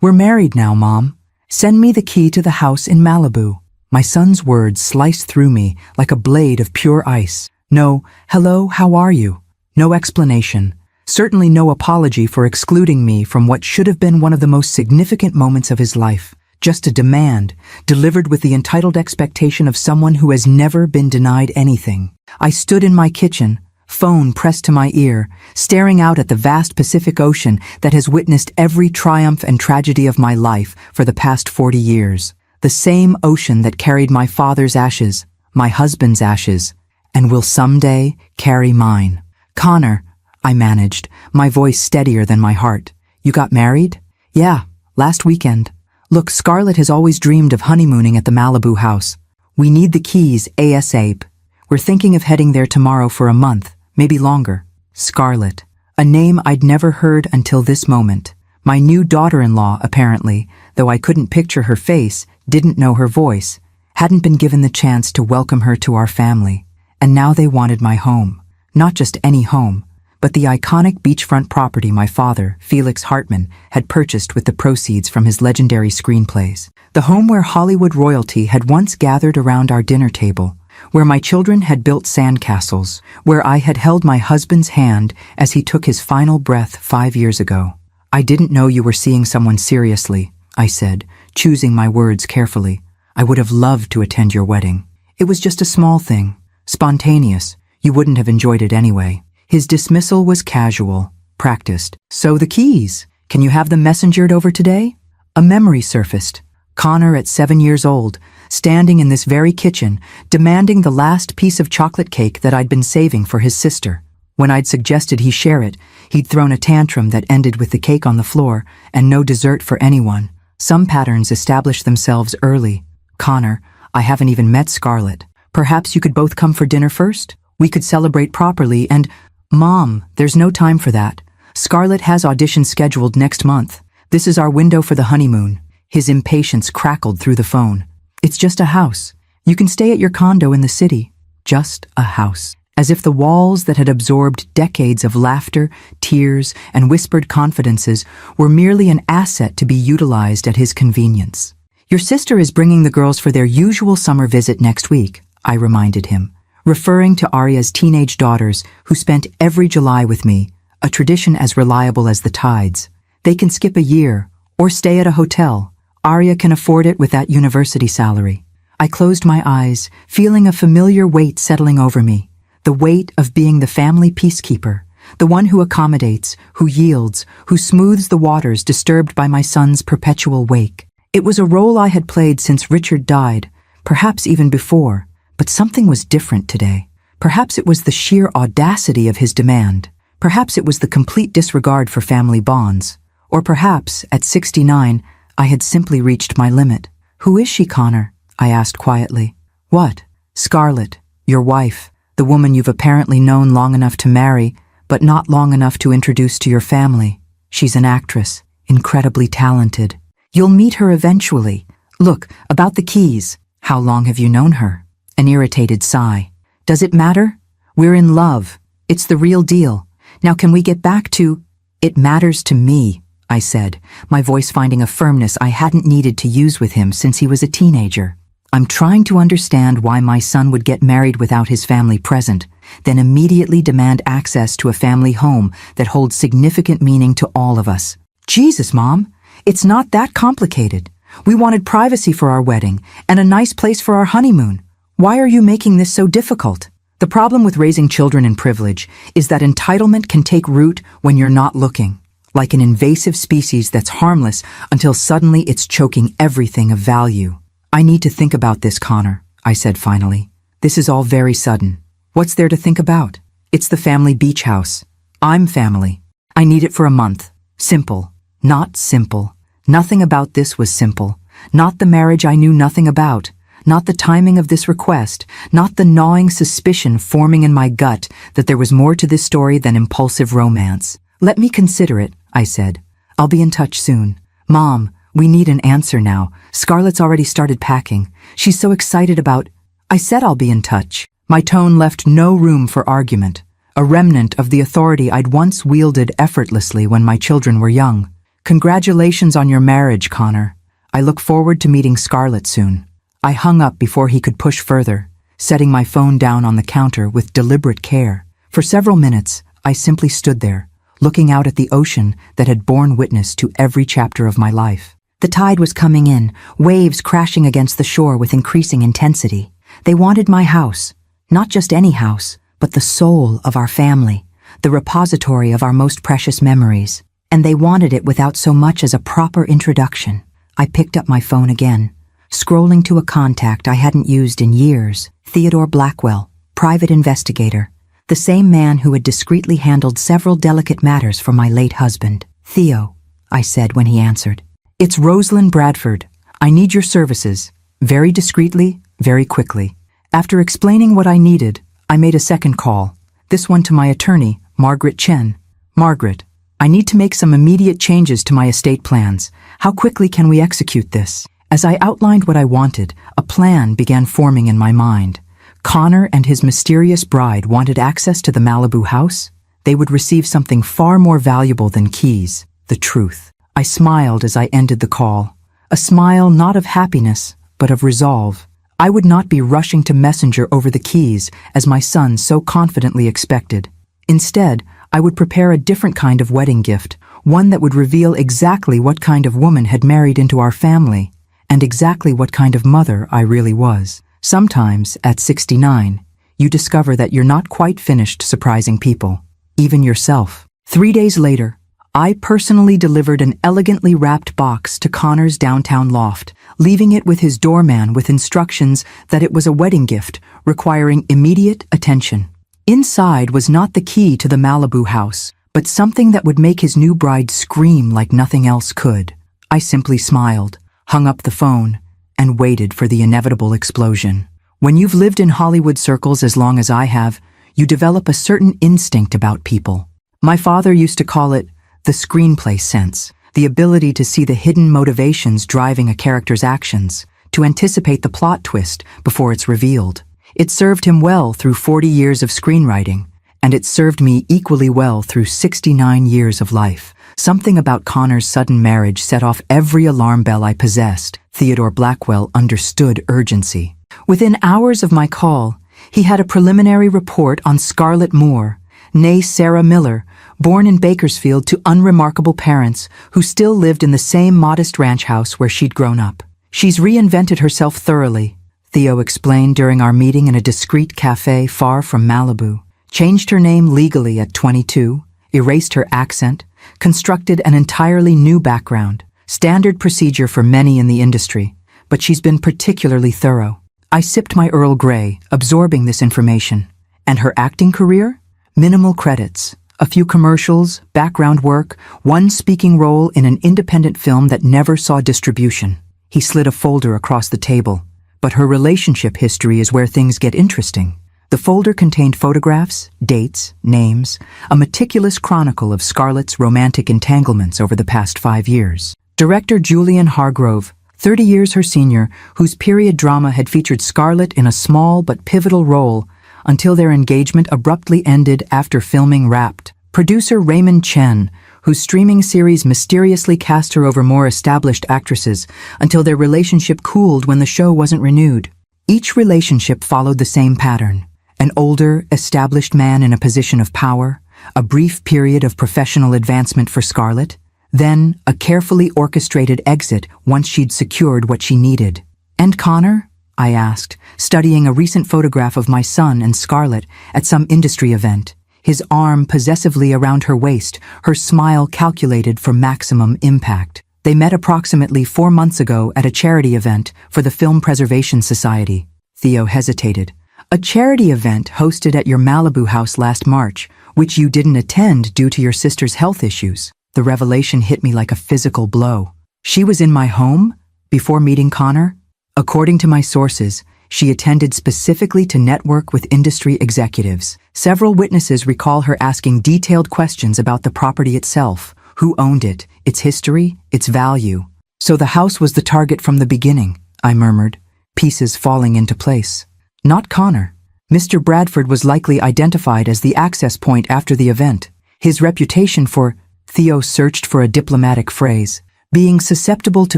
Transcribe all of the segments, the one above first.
We're married now, Mom. Send me the key to the house in Malibu. My son's words sliced through me like a blade of pure ice. No, hello, how are you? No explanation. Certainly no apology for excluding me from what should have been one of the most significant moments of his life. Just a demand, delivered with the entitled expectation of someone who has never been denied anything. I stood in my kitchen, phone pressed to my ear, staring out at the vast Pacific Ocean that has witnessed every triumph and tragedy of my life for the past 40 years. The same ocean that carried my father's ashes, my husband's ashes, and will someday carry mine. Connor, I managed, my voice steadier than my heart. You got married? Yeah, last weekend. Look, Scarlett has always dreamed of honeymooning at the Malibu house. We need the keys ASAP. We're thinking of heading there tomorrow for a month, maybe longer. Scarlett, a name I'd never heard until this moment. My new daughter-in-law, apparently, though I couldn't picture her face, didn't know her voice, hadn't been given the chance to welcome her to our family. And now they wanted my home. Not just any home, but the iconic beachfront property my father, Felix Hartman, had purchased with the proceeds from his legendary screenplays. The home where Hollywood royalty had once gathered around our dinner table, where my children had built sandcastles, where I had held my husband's hand as he took his final breath 5 years ago. I didn't know you were seeing someone seriously, I said, choosing my words carefully. I would have loved to attend your wedding. It was just a small thing, spontaneous. You wouldn't have enjoyed it anyway. His dismissal was casual, practiced. So the keys. Can you have them messengered over today? A memory surfaced. Connor at 7 years old, standing in this very kitchen, demanding the last piece of chocolate cake that I'd been saving for his sister. When I'd suggested he share it, he'd thrown a tantrum that ended with the cake on the floor and no dessert for anyone. Some patterns establish themselves early. Connor, I haven't even met Scarlett. Perhaps you could both come for dinner first? We could celebrate properly and— Mom, there's no time for that. Scarlett has auditions scheduled next month. This is our window for the honeymoon. His impatience crackled through the phone. It's just a house. You can stay at your condo in the city. Just a house. As if the walls that had absorbed decades of laughter, tears, and whispered confidences were merely an asset to be utilized at his convenience. Your sister is bringing the girls for their usual summer visit next week, I reminded him, referring to Arya's teenage daughters who spent every July with me, a tradition as reliable as the tides. They can skip a year or stay at a hotel. Arya can afford it with that university salary. I closed my eyes, feeling a familiar weight settling over me, the weight of being the family peacekeeper, the one who accommodates, who yields, who smooths the waters disturbed by my son's perpetual wake. It was a role I had played since Richard died, perhaps even before. But something was different today. Perhaps it was the sheer audacity of his demand. Perhaps it was the complete disregard for family bonds. Or perhaps, at 69, I had simply reached my limit. Who is she, Connor? I asked quietly. What? Scarlett, your wife, the woman you've apparently known long enough to marry, but not long enough to introduce to your family. She's an actress, incredibly talented. You'll meet her eventually. Look, about the keys. How long have you known her? An irritated sigh. Does it matter? We're in love. It's the real deal. Now can we get back to— It matters to me, I said, my voice finding a firmness I hadn't needed to use with him since he was a teenager. I'm trying to understand why my son would get married without his family present, then immediately demand access to a family home that holds significant meaning to all of us. Jesus, Mom, it's not that complicated. We wanted privacy for our wedding and a nice place for our honeymoon. Why are you making this so difficult? The problem with raising children in privilege is that entitlement can take root when you're not looking, like an invasive species that's harmless until suddenly it's choking everything of value. I need to think about this, Connor, I said finally. This is all very sudden. What's there to think about? It's the family beach house. I'm family. I need it for a month. Simple. Not simple. Nothing about this was simple. Not the marriage I knew nothing about. Not the timing of this request, not the gnawing suspicion forming in my gut that there was more to this story than impulsive romance. Let me consider it, I said. I'll be in touch soon. Mom, we need an answer now. Scarlett's already started packing. She's so excited about— I said I'll be in touch. My tone left no room for argument, a remnant of the authority I'd once wielded effortlessly when my children were young. Congratulations on your marriage, Connor. I look forward to meeting Scarlett soon. I hung up before he could push further, setting my phone down on the counter with deliberate care. For several minutes, I simply stood there, looking out at the ocean that had borne witness to every chapter of my life. The tide was coming in, waves crashing against the shore with increasing intensity. They wanted my house, not just any house, but the soul of our family, the repository of our most precious memories. And they wanted it without so much as a proper introduction. I picked up my phone again, scrolling to a contact I hadn't used in years, Theodore Blackwell, private investigator, the same man who had discreetly handled several delicate matters for my late husband. Theo, I said when he answered. It's Rosalind Bradford. I need your services. Very discreetly, very quickly. After explaining what I needed, I made a second call, this one to my attorney, Margaret Chen. Margaret, I need to make some immediate changes to my estate plans. How quickly can we execute this? As I outlined what I wanted, a plan began forming in my mind. Connor and his mysterious bride wanted access to the Malibu house. They would receive something far more valuable than keys, the truth. I smiled as I ended the call. A smile not of happiness, but of resolve. I would not be rushing to messenger over the keys as my son so confidently expected. Instead, I would prepare a different kind of wedding gift, one that would reveal exactly what kind of woman had married into our family, and exactly what kind of mother I really was. Sometimes, at 69, you discover that you're not quite finished surprising people, even yourself. 3 days later, I personally delivered an elegantly wrapped box to Connor's downtown loft, leaving it with his doorman with instructions that it was a wedding gift requiring immediate attention. Inside was not the key to the Malibu house, but something that would make his new bride scream like nothing else could. I simply smiled, hung up the phone, and waited for the inevitable explosion. When you've lived in Hollywood circles as long as I have, you develop a certain instinct about people. My father used to call it the screenplay sense, the ability to see the hidden motivations driving a character's actions, to anticipate the plot twist before it's revealed. It served him well through 40 years of screenwriting, and it served me equally well through 69 years of life. Something about Connor's sudden marriage set off every alarm bell I possessed. Theodore Blackwell understood urgency. Within hours of my call, he had a preliminary report on Scarlett Moore, née Sarah Miller, born in Bakersfield to unremarkable parents who still lived in the same modest ranch house where she'd grown up. She's reinvented herself thoroughly, Theo explained during our meeting in a discreet cafe far from Malibu. Changed her name legally at 22, erased her accent, constructed an entirely new background, standard procedure for many in the industry, but she's been particularly thorough. I sipped my Earl Grey, absorbing this information. And her acting career? Minimal credits, a few commercials, background work, one speaking role in an independent film that never saw distribution. He slid a folder across the table. But her relationship history is where things get interesting. The folder contained photographs, dates, names, a meticulous chronicle of Scarlett's romantic entanglements over the past 5 years. Director Julian Hargrove, 30 years her senior, whose period drama had featured Scarlett in a small but pivotal role until their engagement abruptly ended after filming wrapped. Producer Raymond Chen, whose streaming series mysteriously cast her over more established actresses until their relationship cooled when the show wasn't renewed. Each relationship followed the same pattern. An older, established man in a position of power, a brief period of professional advancement for Scarlett, then a carefully orchestrated exit once she'd secured what she needed. And Connor? I asked, studying a recent photograph of my son and Scarlett at some industry event, his arm possessively around her waist, her smile calculated for maximum impact. They met approximately 4 months ago at a charity event for the Film Preservation Society. Theo hesitated. A charity event hosted at your Malibu house last March, which you didn't attend due to your sister's health issues. The revelation hit me like a physical blow. She was in my home before meeting Connor? According to my sources, she attended specifically to network with industry executives. Several witnesses recall her asking detailed questions about the property itself, who owned it, its history, its value. So the house was the target from the beginning, I murmured, pieces falling into place. Not Connor. Mr. Bradford was likely identified as the access point after the event. His reputation for Theo searched for a diplomatic phrase. Being susceptible to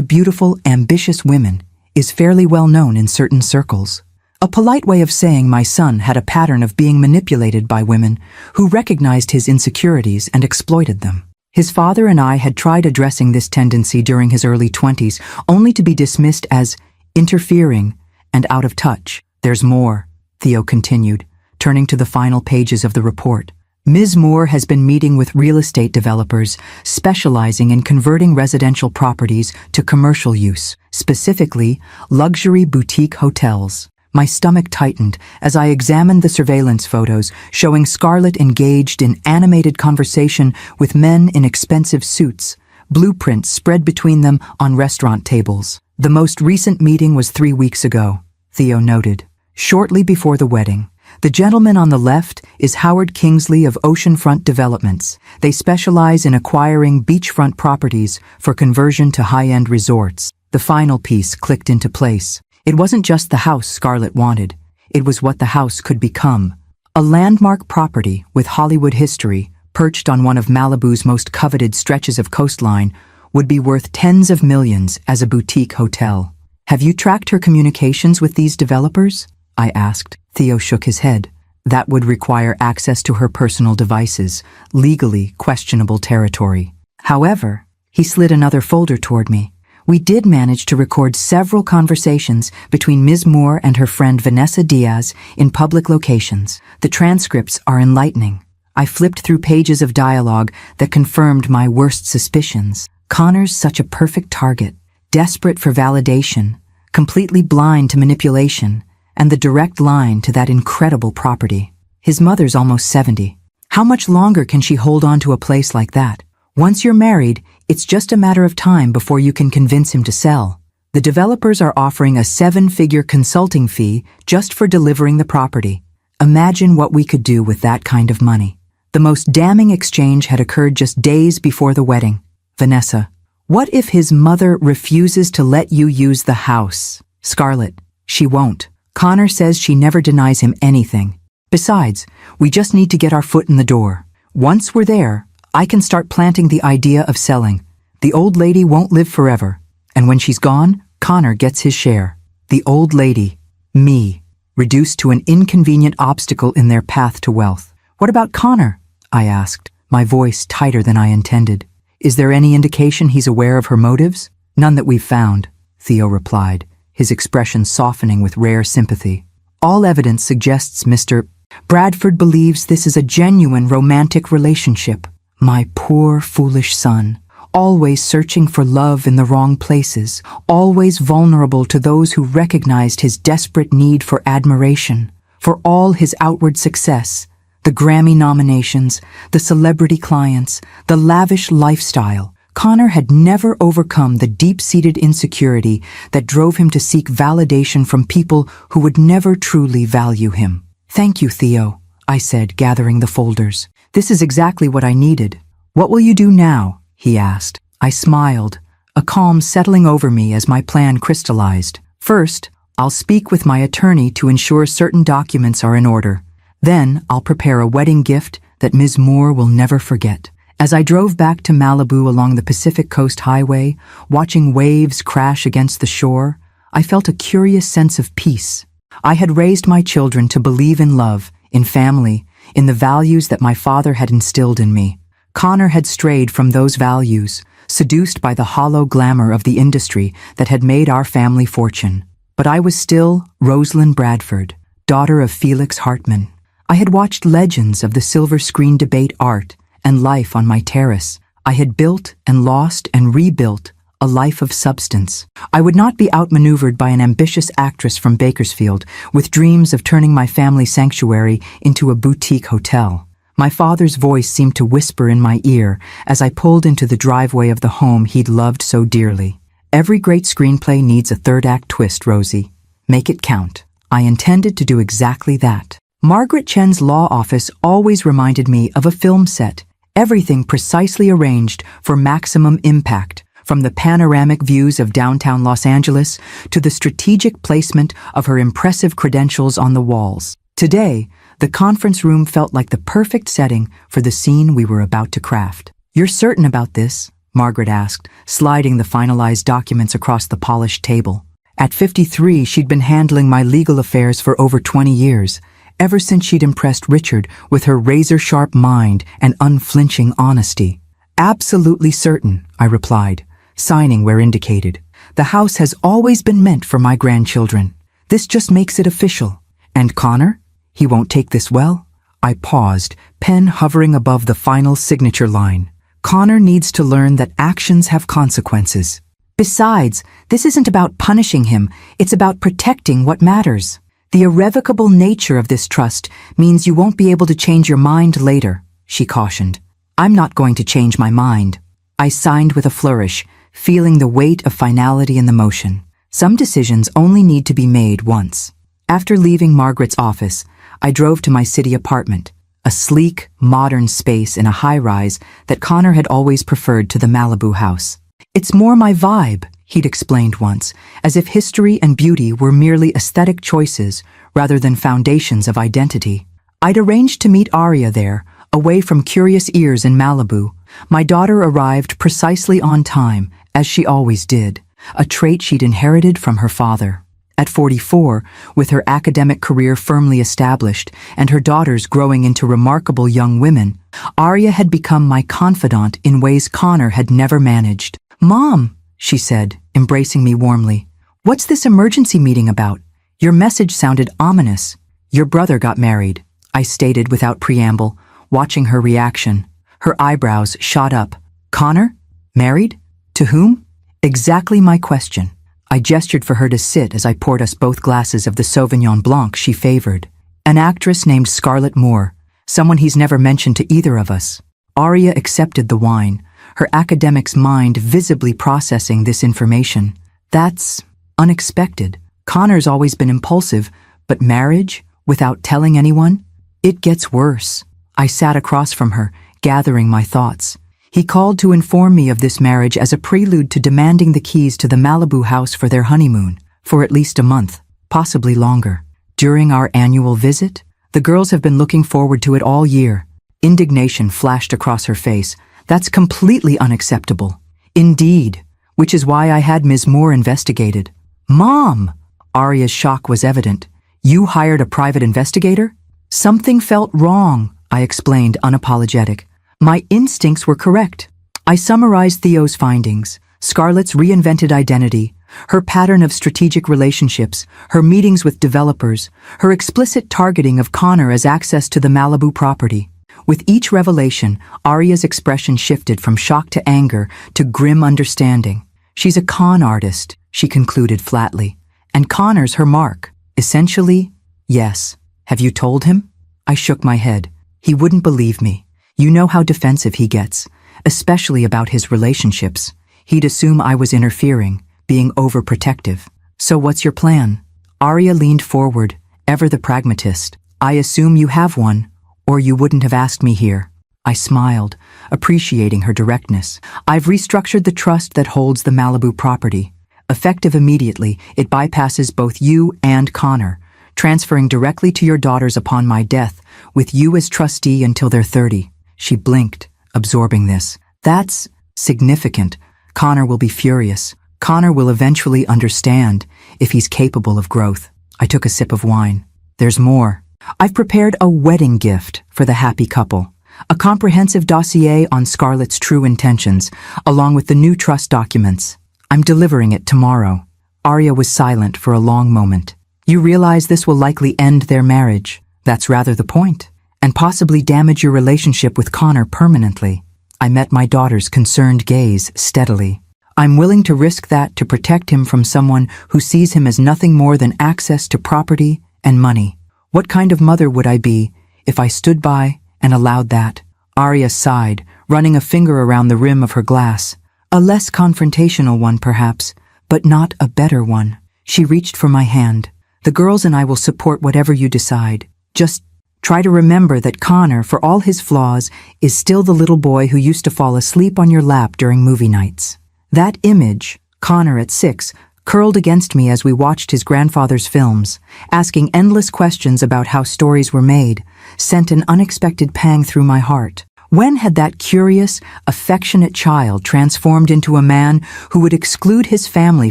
beautiful, ambitious women is fairly well known in certain circles. A polite way of saying my son had a pattern of being manipulated by women who recognized his insecurities and exploited them. His father and I had tried addressing this tendency during his early 20s, only to be dismissed as interfering and out of touch. There's more, Theo continued, turning to the final pages of the report. Ms. Moore has been meeting with real estate developers specializing in converting residential properties to commercial use, specifically luxury boutique hotels. My stomach tightened as I examined the surveillance photos showing Scarlett engaged in animated conversation with men in expensive suits, blueprints spread between them on restaurant tables. The most recent meeting was 3 weeks ago, Theo noted. Shortly before the wedding. The gentleman on the left is Howard Kingsley of Oceanfront Developments. They specialize in acquiring beachfront properties for conversion to high-end resorts. The final piece clicked into place. It wasn't just the house Scarlett wanted. It was what the house could become. A landmark property with Hollywood history, perched on one of Malibu's most coveted stretches of coastline, would be worth tens of millions as a boutique hotel. Have you tracked her communications with these developers? I asked. Theo shook his head. That would require access to her personal devices, legally questionable territory. However, he slid another folder toward me. We did manage to record several conversations between Ms. Moore and her friend Vanessa Diaz in public locations. The transcripts are enlightening. I flipped through pages of dialogue that confirmed my worst suspicions. Connor's such a perfect target, desperate for validation, completely blind to manipulation, and the direct line to that incredible property. His mother's almost 70. How much longer can she hold on to a place like that? Once you're married, it's just a matter of time before you can convince him to sell. The developers are offering a 7-figure consulting fee just for delivering the property. Imagine what we could do with that kind of money. The most damning exchange had occurred just days before the wedding. Vanessa, what if his mother refuses to let you use the house? Scarlett, she won't. Connor says she never denies him anything. Besides, we just need to get our foot in the door. Once we're there, I can start planting the idea of selling. The old lady won't live forever, and when she's gone, Connor gets his share. The old lady, me, reduced to an inconvenient obstacle in their path to wealth. What about Connor? I asked, my voice tighter than I intended. Is there any indication he's aware of her motives? None that we've found, Theo replied, his expression softening with rare sympathy. All evidence suggests Mr. Bradford believes this is a genuine romantic relationship. My poor, foolish son, always searching for love in the wrong places, always vulnerable to those who recognized his desperate need for admiration, for all his outward success, the Grammy nominations, the celebrity clients, the lavish lifestyle. Connor had never overcome the deep-seated insecurity that drove him to seek validation from people who would never truly value him. Thank you, Theo, I said, gathering the folders. This is exactly what I needed. What will you do now? He asked. I smiled, a calm settling over me as my plan crystallized. First, I'll speak with my attorney to ensure certain documents are in order. Then, I'll prepare a wedding gift that Ms. Moore will never forget. As I drove back to Malibu along the Pacific Coast Highway, watching waves crash against the shore, I felt a curious sense of peace. I had raised my children to believe in love, in family, in the values that my father had instilled in me. Connor had strayed from those values, seduced by the hollow glamour of the industry that had made our family fortune. But I was still Rosalind Bradford, daughter of Felix Hartman. I had watched legends of the silver screen debate art and life on my terrace. I had built and lost and rebuilt a life of substance. I would not be outmaneuvered by an ambitious actress from Bakersfield with dreams of turning my family sanctuary into a boutique hotel. My father's voice seemed to whisper in my ear as I pulled into the driveway of the home he'd loved so dearly. Every great screenplay needs a third-act twist, Rosie. Make it count. I intended to do exactly that. Margaret Chen's law office always reminded me of a film set, everything precisely arranged for maximum impact, from the panoramic views of downtown Los Angeles to the strategic placement of her impressive credentials on the walls. Today, the conference room felt like the perfect setting for the scene we were about to craft. You're certain about this? Margaret asked, sliding the finalized documents across the polished table. At 53, she'd been handling my legal affairs for over 20 years, ever since she'd impressed Richard with her razor-sharp mind and unflinching honesty. Absolutely certain, I replied, signing where indicated. The house has always been meant for my grandchildren. This just makes it official. And Connor? He won't take this well? I paused, pen hovering above the final signature line. Connor needs to learn that actions have consequences. Besides, this isn't about punishing him, it's about protecting what matters. The irrevocable nature of this trust means you won't be able to change your mind later, she cautioned. I'm not going to change my mind. I signed with a flourish, feeling the weight of finality in the motion. Some decisions only need to be made once. After leaving Margaret's office, I drove to my city apartment, a sleek, modern space in a high-rise that Connor had always preferred to the Malibu house. It's more my vibe, he'd explained once, as if history and beauty were merely aesthetic choices rather than foundations of identity. I'd arranged to meet Aria there, away from curious ears in Malibu. My daughter arrived precisely on time, as she always did, a trait she'd inherited from her father. At 44, with her academic career firmly established and her daughters growing into remarkable young women, Aria had become my confidant in ways Connor had never managed. "Mom," she said, embracing me warmly, "what's this emergency meeting about? Your message sounded ominous." "Your brother got married," I stated without preamble, watching her reaction. Her eyebrows shot up. "Connor? Married? To whom?" Exactly my question. I gestured for her to sit as I poured us both glasses of the Sauvignon Blanc she favored. "An actress named Scarlett Moore, someone he's never mentioned to either of us." Aria accepted the wine, her academic's mind visibly processing this information. "That's unexpected. Connor's always been impulsive, but marriage, without telling anyone? It gets worse." I sat across from her, gathering my thoughts. He called to inform me of this marriage as a prelude to demanding the keys to the Malibu house for their honeymoon, for at least a month, possibly longer. During our annual visit, the girls have been looking forward to it all year. Indignation flashed across her face. "That's completely unacceptable." "Indeed, which is why I had Ms. Moore investigated." "Mom!" Aria's shock was evident. "You hired a private investigator?" "Something felt wrong," I explained, unapologetic. My instincts were correct. I summarized Theo's findings: Scarlett's reinvented identity, her pattern of strategic relationships, her meetings with developers, her explicit targeting of Connor as access to the Malibu property. With each revelation, Aria's expression shifted from shock to anger to grim understanding. "She's a con artist," she concluded flatly. "And Connor's her mark." "Essentially, yes. Have you told him?" I shook my head. He wouldn't believe me. You know how defensive he gets, especially about his relationships. He'd assume I was interfering, being overprotective. "So what's your plan?" Aria leaned forward, ever the pragmatist. "I assume you have one, or you wouldn't have asked me here." I smiled, appreciating her directness. "I've restructured the trust that holds the Malibu property. Effective immediately, it bypasses both you and Connor, transferring directly to your daughters upon my death, with you as trustee until they're 30. She blinked, absorbing this. "That's significant. Connor will be furious. Connor will eventually understand, if he's capable of growth." I took a sip of wine. "There's more. I've prepared a wedding gift for the happy couple. A comprehensive dossier on Scarlett's true intentions, along with the new trust documents. I'm delivering it tomorrow." Aria was silent for a long moment. "You realize this will likely end their marriage. That's rather the point. And possibly damage your relationship with Connor permanently." I met my daughter's concerned gaze steadily. "I'm willing to risk that to protect him from someone who sees him as nothing more than access to property and money. What kind of mother would I be if I stood by and allowed that?" Aria sighed, running a finger around the rim of her glass. "A less confrontational one, perhaps, but not a better one." She reached for my hand. "The girls and I will support whatever you decide. Just try to remember that Connor, for all his flaws, is still the little boy who used to fall asleep on your lap during movie nights." That image, Connor at 6, curled against me as we watched his grandfather's films, asking endless questions about how stories were made, sent an unexpected pang through my heart. When had that curious, affectionate child transformed into a man who would exclude his family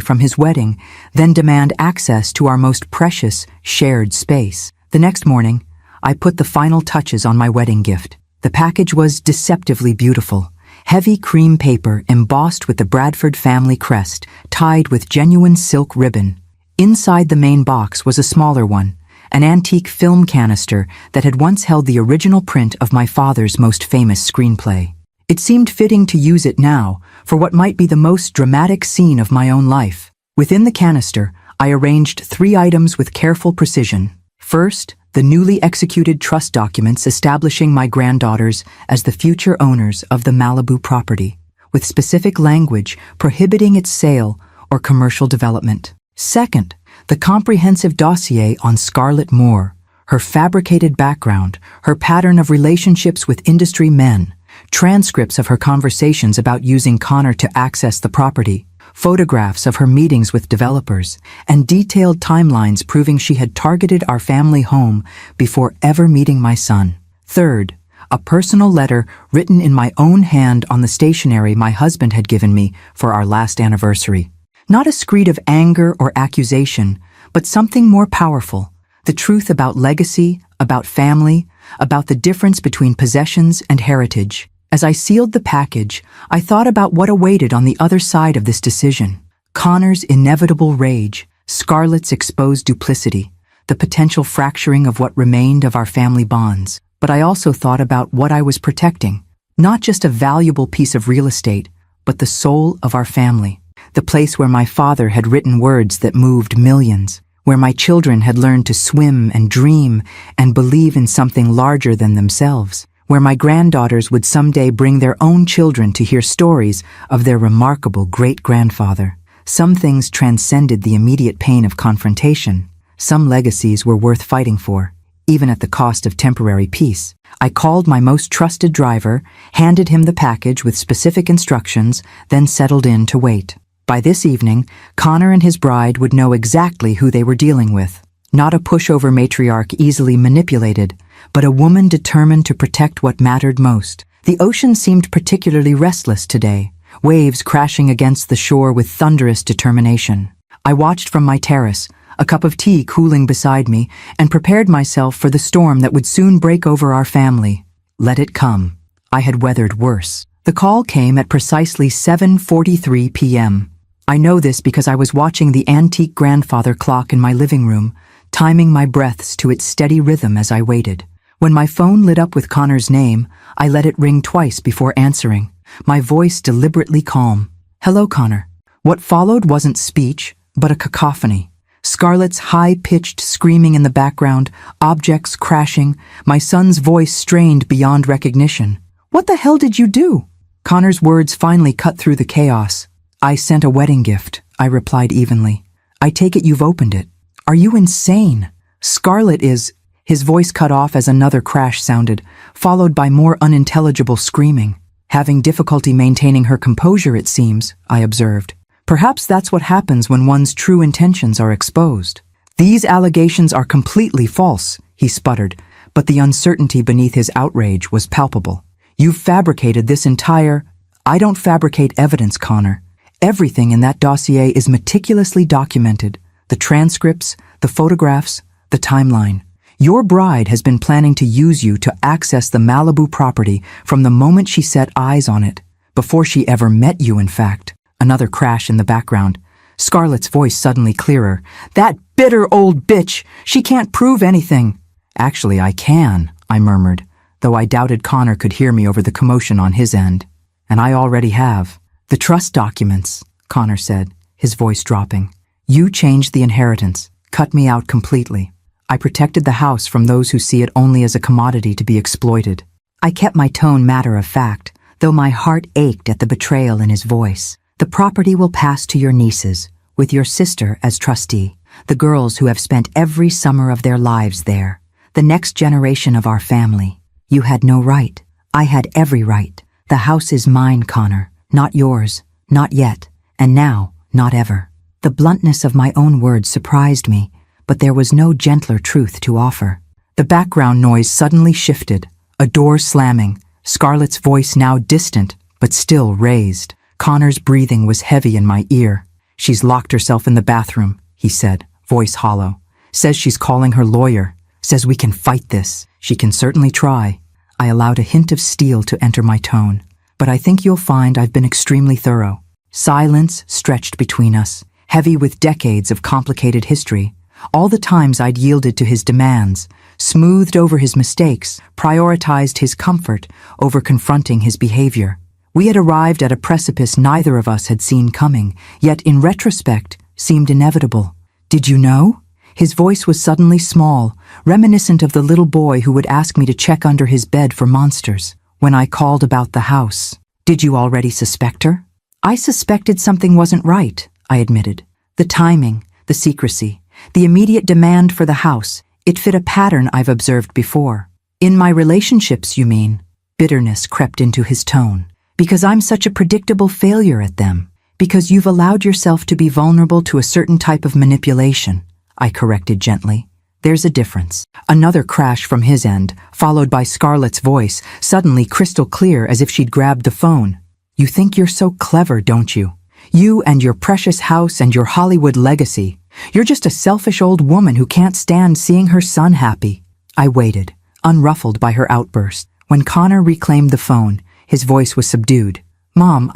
from his wedding, then demand access to our most precious, shared space? The next morning, I put the final touches on my wedding gift. The package was deceptively beautiful. Heavy cream paper embossed with the Bradford family crest, tied with genuine silk ribbon. Inside the main box was a smaller one, an antique film canister that had once held the original print of my father's most famous screenplay. It seemed fitting to use it now for what might be the most dramatic scene of my own life. Within the canister, I arranged 3 items with careful precision. First, the newly executed trust documents establishing my granddaughters as the future owners of the Malibu property, with specific language prohibiting its sale or commercial development. Second, the comprehensive dossier on Scarlett Moore, her fabricated background, her pattern of relationships with industry men, transcripts of her conversations about using Connor to access the property, photographs of her meetings with developers, and detailed timelines proving she had targeted our family home before ever meeting my son. Third, a personal letter written in my own hand on the stationery my husband had given me for our last anniversary. Not a screed of anger or accusation, but something more powerful. The truth about legacy, about family, about the difference between possessions and heritage. As I sealed the package, I thought about what awaited on the other side of this decision. Connor's inevitable rage, Scarlett's exposed duplicity, the potential fracturing of what remained of our family bonds. But I also thought about what I was protecting. Not just a valuable piece of real estate, but the soul of our family. The place where my father had written words that moved millions, where my children had learned to swim and dream and believe in something larger than themselves, where my granddaughters would someday bring their own children to hear stories of their remarkable great-grandfather. Some things transcended the immediate pain of confrontation. Some legacies were worth fighting for, even at the cost of temporary peace. I called my most trusted driver, handed him the package with specific instructions, then settled in to wait. By this evening, Connor and his bride would know exactly who they were dealing with. Not a pushover matriarch easily manipulated, but a woman determined to protect what mattered most. The ocean seemed particularly restless today, waves crashing against the shore with thunderous determination. I watched from my terrace, a cup of tea cooling beside me, and prepared myself for the storm that would soon break over our family. Let it come. I had weathered worse. The call came at precisely 7:43 p.m. I know this because I was watching the antique grandfather clock in my living room, timing my breaths to its steady rhythm as I waited. When my phone lit up with Connor's name, I let it ring twice before answering, my voice deliberately calm. "Hello, Connor." What followed wasn't speech, but a cacophony. Scarlett's high-pitched screaming in the background, objects crashing, my son's voice strained beyond recognition. "What the hell did you do?" Connor's words finally cut through the chaos. "I sent a wedding gift," I replied evenly. "I take it you've opened it." "Are you insane? Scarlett is—" His voice cut off as another crash sounded, followed by more unintelligible screaming. "Having difficulty maintaining her composure, it seems," I observed. "Perhaps that's what happens when one's true intentions are exposed." "These allegations are completely false," he sputtered, but the uncertainty beneath his outrage was palpable. "You've fabricated this entire—" "I don't fabricate evidence, Connor. Everything in that dossier is meticulously documented. The transcripts, the photographs, the timeline. Your bride has been planning to use you to access the Malibu property from the moment she set eyes on it, before she ever met you, in fact." Another crash in the background. Scarlett's voice suddenly clearer. "That bitter old bitch! She can't prove anything!" "Actually, I can," I murmured, though I doubted Connor could hear me over the commotion on his end. "And I already have." "The trust documents," Connor said, his voice dropping. "You changed the inheritance, cut me out completely. I protected the house from those who see it only as a commodity to be exploited." I kept my tone matter-of-fact, though my heart ached at the betrayal in his voice. "The property will pass to your nieces, with your sister as trustee, the girls who have spent every summer of their lives there, the next generation of our family. You had no right. I had every right. The house is mine, Connor, not yours, not yet, and now, not ever." The bluntness of my own words surprised me, but there was no gentler truth to offer. The background noise suddenly shifted, a door slamming, Scarlett's voice now distant, but still raised. Connor's breathing was heavy in my ear. She's locked herself in the bathroom, he said, voice hollow. Says she's calling her lawyer. Says we can fight this. She can certainly try. I allowed a hint of steel to enter my tone. But I think you'll find I've been extremely thorough. Silence stretched between us, heavy with decades of complicated history. All the times I'd yielded to his demands, smoothed over his mistakes, prioritized his comfort over confronting his behavior. We had arrived at a precipice neither of us had seen coming, yet in retrospect seemed inevitable. Did you know? His voice was suddenly small, reminiscent of the little boy who would ask me to check under his bed for monsters. When I called about the house, did you already suspect her? I suspected something wasn't right, I admitted. The timing, the secrecy, the immediate demand for the house, it fit a pattern I've observed before. In my relationships, you mean? Bitterness crept into his tone. Because I'm such a predictable failure at them. Because you've allowed yourself to be vulnerable to a certain type of manipulation, I corrected gently. There's a difference. Another crash from his end, followed by Scarlett's voice, suddenly crystal clear as if she'd grabbed the phone. You think you're so clever, don't you? You and your precious house and your Hollywood legacy. You're just a selfish old woman who can't stand seeing her son happy. I waited, unruffled by her outburst. When Connor reclaimed the phone, his voice was subdued. Mom,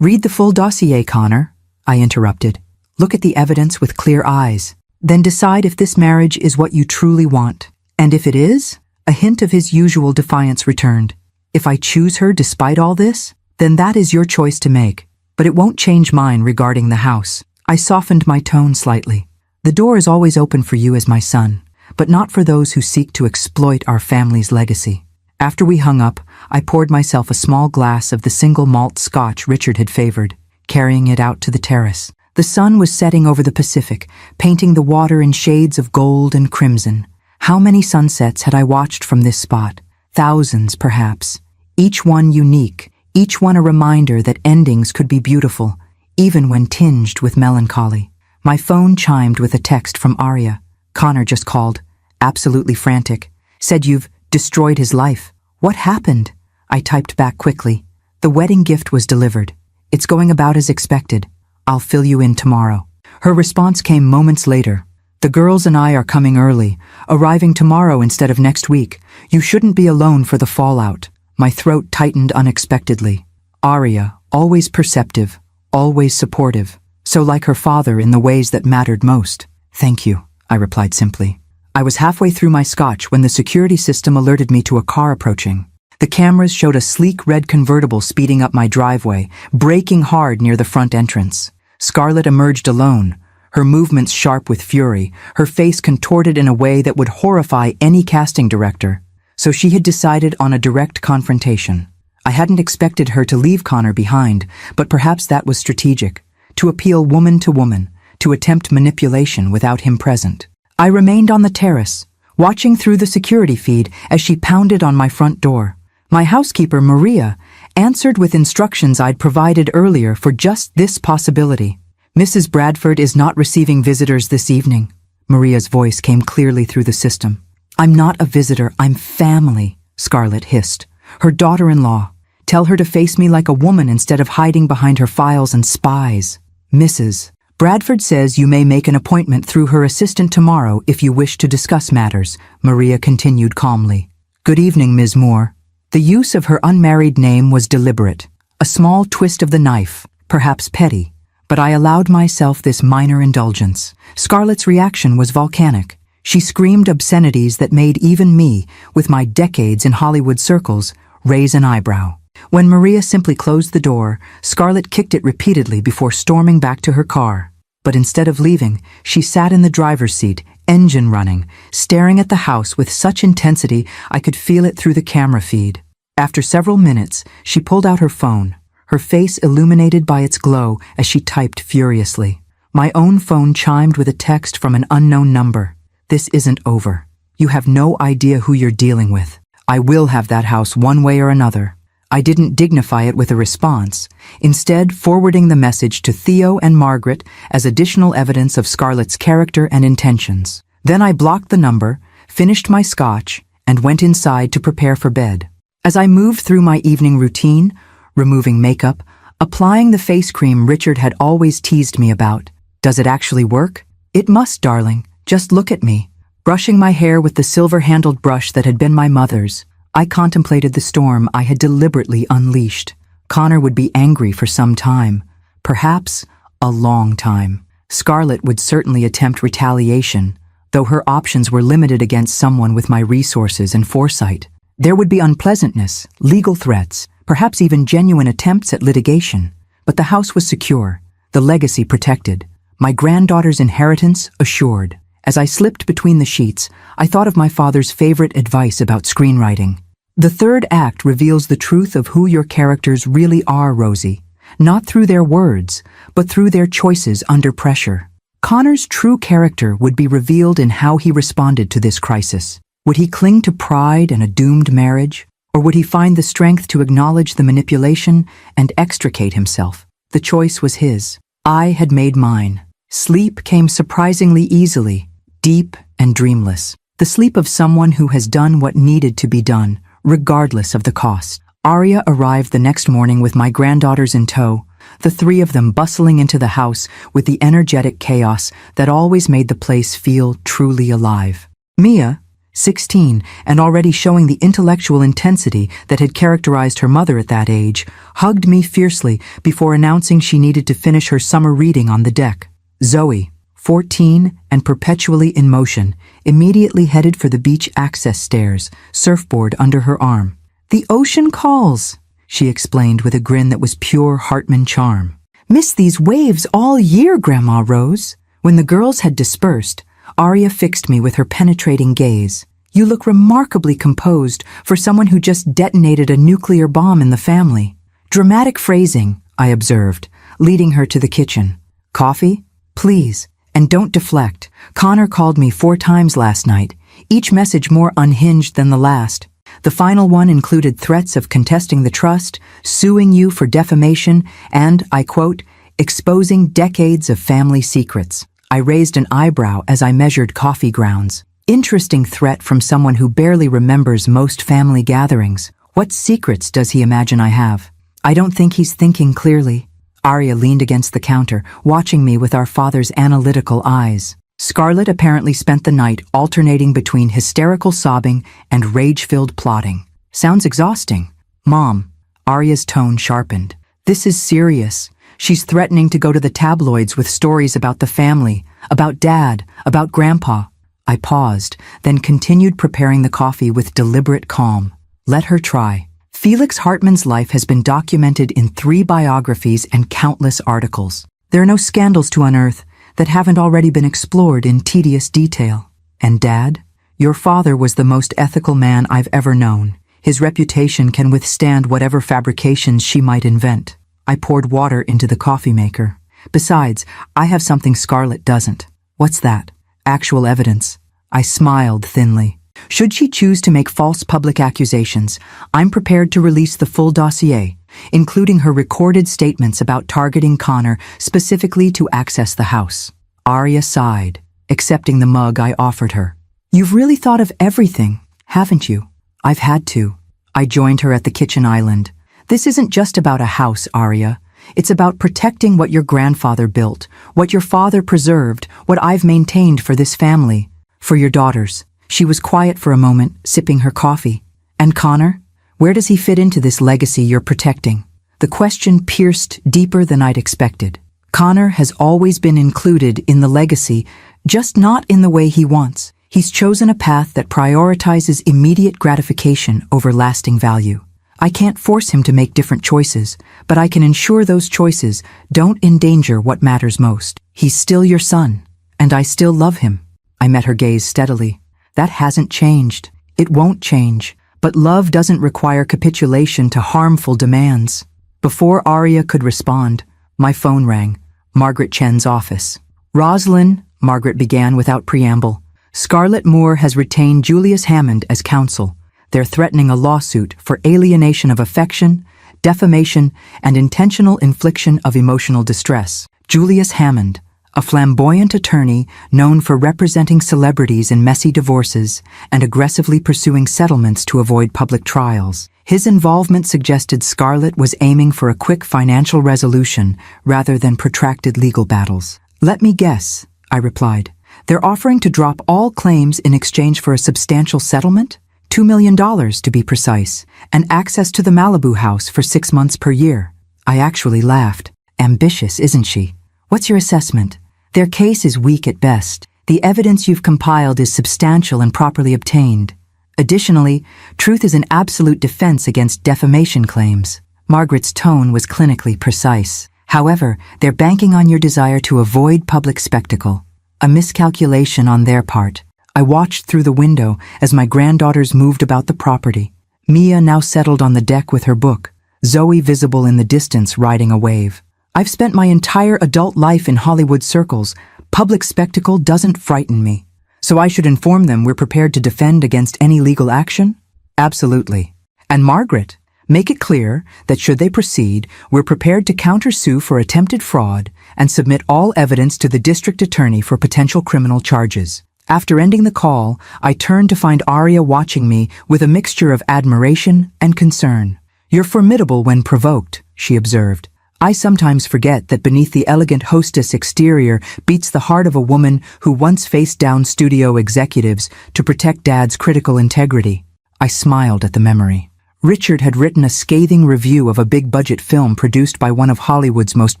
Read the full dossier, Connor, I interrupted. Look at the evidence with clear eyes. Then decide if this marriage is what you truly want. And if it is, a hint of his usual defiance returned. If I choose her despite all this, then that is your choice to make. But it won't change mine regarding the house. I softened my tone slightly. The door is always open for you as my son, but not for those who seek to exploit our family's legacy. After we hung up, I poured myself a small glass of the single malt scotch Richard had favored, carrying it out to the terrace. The sun was setting over the Pacific, painting the water in shades of gold and crimson. How many sunsets had I watched from this spot? Thousands, perhaps. Each one unique, each one a reminder that endings could be beautiful, even when tinged with melancholy. My phone chimed with a text from Arya. Connor just called, absolutely frantic. Said you've destroyed his life. What happened? I typed back quickly. The wedding gift was delivered. It's going about as expected. I'll fill you in tomorrow. Her response came moments later. The girls and I are coming early, arriving tomorrow instead of next week. You shouldn't be alone for the fallout. My throat tightened unexpectedly. Arya, always perceptive, always supportive, so like her father in the ways that mattered most. Thank you, I replied simply. I was halfway through my scotch when the security system alerted me to a car approaching. The cameras showed a sleek red convertible speeding up my driveway, braking hard near the front entrance. Scarlett emerged alone, her movements sharp with fury, her face contorted in a way that would horrify any casting director. So she had decided on a direct confrontation. I hadn't expected her to leave Connor behind, but perhaps that was strategic, to appeal woman to woman, to attempt manipulation without him present. I remained on the terrace, watching through the security feed as she pounded on my front door. My housekeeper, Maria, answered with instructions I'd provided earlier for just this possibility. Mrs. Bradford is not receiving visitors this evening. Maria's voice came clearly through the system. I'm not a visitor, I'm family, Scarlett hissed. Her daughter-in-law. Tell her to face me like a woman instead of hiding behind her files and spies. Mrs. Bradford says you may make an appointment through her assistant tomorrow if you wish to discuss matters, Maria continued calmly. Good evening, Ms. Moore. The use of her unmarried name was deliberate, a small twist of the knife, perhaps petty, but I allowed myself this minor indulgence. Scarlett's reaction was volcanic. She screamed obscenities that made even me, with my decades in Hollywood circles, raise an eyebrow. When Maria simply closed the door, Scarlett kicked it repeatedly before storming back to her car. But instead of leaving, she sat in the driver's seat, engine running, staring at the house with such intensity I could feel it through the camera feed. After several minutes, she pulled out her phone, her face illuminated by its glow as she typed furiously. My own phone chimed with a text from an unknown number. This isn't over. You have no idea who you're dealing with. I will have that house one way or another. I didn't dignify it with a response, instead forwarding the message to Theo and Margaret as additional evidence of Scarlett's character and intentions. Then I blocked the number, finished my scotch, and went inside to prepare for bed. As I moved through my evening routine, removing makeup, applying the face cream Richard had always teased me about. Does it actually work? It must, darling. Just look at me. Brushing my hair with the silver-handled brush that had been my mother's, I contemplated the storm I had deliberately unleashed. Connor would be angry for some time, perhaps a long time. Scarlett would certainly attempt retaliation, though her options were limited against someone with my resources and foresight. There would be unpleasantness, legal threats, perhaps even genuine attempts at litigation. But the house was secure, the legacy protected, my granddaughter's inheritance assured. As I slipped between the sheets, I thought of my father's favorite advice about screenwriting. The third act reveals the truth of who your characters really are, Rosie. Not through their words, but through their choices under pressure. Connor's true character would be revealed in how he responded to this crisis. Would he cling to pride and a doomed marriage? Or would he find the strength to acknowledge the manipulation and extricate himself? The choice was his. I had made mine. Sleep came surprisingly easily, deep and dreamless. The sleep of someone who has done what needed to be done, regardless of the cost. Arya arrived the next morning with my granddaughters in tow, the three of them bustling into the house with the energetic chaos that always made the place feel truly alive. Mia, 16, and already showing the intellectual intensity that had characterized her mother at that age, hugged me fiercely before announcing she needed to finish her summer reading on the deck. Zoe, 14 and perpetually in motion, immediately headed for the beach access stairs, surfboard under her arm. "The ocean calls," she explained with a grin that was pure Hartman charm. "Miss these waves all year, Grandma Rose." When the girls had dispersed, Arya fixed me with her penetrating gaze. "You look remarkably composed for someone who just detonated a nuclear bomb in the family." Dramatic phrasing, I observed, leading her to the kitchen. "Coffee? Please. And don't deflect. Connor called me 4 times last night, each message more unhinged than the last. The final one included threats of contesting the trust, suing you for defamation, and, I quote, exposing decades of family secrets." I raised an eyebrow as I measured coffee grounds. Interesting threat from someone who barely remembers most family gatherings. What secrets does he imagine I have? I don't think he's thinking clearly. Arya leaned against the counter, watching me with our father's analytical eyes. Scarlett apparently spent the night alternating between hysterical sobbing and rage-filled plotting. Sounds exhausting. Mom, Arya's tone sharpened. This is serious. She's threatening to go to the tabloids with stories about the family, about Dad, about Grandpa. I paused, then continued preparing the coffee with deliberate calm. Let her try. Felix Hartman's life has been documented in 3 biographies and countless articles. There are no scandals to unearth that haven't already been explored in tedious detail. And Dad, your father was the most ethical man I've ever known. His reputation can withstand whatever fabrications she might invent. I poured water into the coffee maker. Besides, I have something Scarlett doesn't. What's that? Actual evidence. I smiled thinly. Should she choose to make false public accusations, I'm prepared to release the full dossier, including her recorded statements about targeting Connor specifically to access the house. Arya sighed, accepting the mug I offered her. You've really thought of everything, haven't you? I've had to. I joined her at the kitchen island. This isn't just about a house, Arya. It's about protecting what your grandfather built, what your father preserved, what I've maintained for this family, for your daughters. She was quiet for a moment, sipping her coffee. And Connor? Where does he fit into this legacy you're protecting? The question pierced deeper than I'd expected. Connor has always been included in the legacy, just not in the way he wants. He's chosen a path that prioritizes immediate gratification over lasting value. I can't force him to make different choices, but I can ensure those choices don't endanger what matters most. He's still your son, and I still love him. I met her gaze steadily. That hasn't changed. It won't change. But love doesn't require capitulation to harmful demands. Before Arya could respond, my phone rang. Margaret Chen's office. "Rosalind," Margaret began without preamble, "Scarlett Moore has retained Julius Hammond as counsel. They're threatening a lawsuit for alienation of affection, defamation, and intentional infliction of emotional distress. Julius Hammond, a flamboyant attorney known for representing celebrities in messy divorces and aggressively pursuing settlements to avoid public trials. His involvement suggested Scarlett was aiming for a quick financial resolution rather than protracted legal battles. "Let me guess," I replied. "They're offering to drop all claims in exchange for a substantial settlement? $2 million to be precise, and access to the Malibu house for 6 months per year." I actually laughed. "Ambitious, isn't she? What's your assessment?" "Their case is weak at best. The evidence you've compiled is substantial and properly obtained. Additionally, truth is an absolute defense against defamation claims." Margaret's tone was clinically precise. "However, they're banking on your desire to avoid public spectacle. A miscalculation on their part." I watched through the window as my granddaughters moved about the property. Mia now settled on the deck with her book, Zoe visible in the distance riding a wave. "I've spent my entire adult life in Hollywood circles. Public spectacle doesn't frighten me. So I should inform them we're prepared to defend against any legal action?" "Absolutely. And Margaret, make it clear that should they proceed, we're prepared to countersue for attempted fraud and submit all evidence to the district attorney for potential criminal charges." After ending the call, I turned to find Arya watching me with a mixture of admiration and concern. "You're formidable when provoked," she observed. "I sometimes forget that beneath the elegant hostess exterior beats the heart of a woman who once faced down studio executives to protect Dad's critical integrity." I smiled at the memory. Richard had written a scathing review of a big-budget film produced by one of Hollywood's most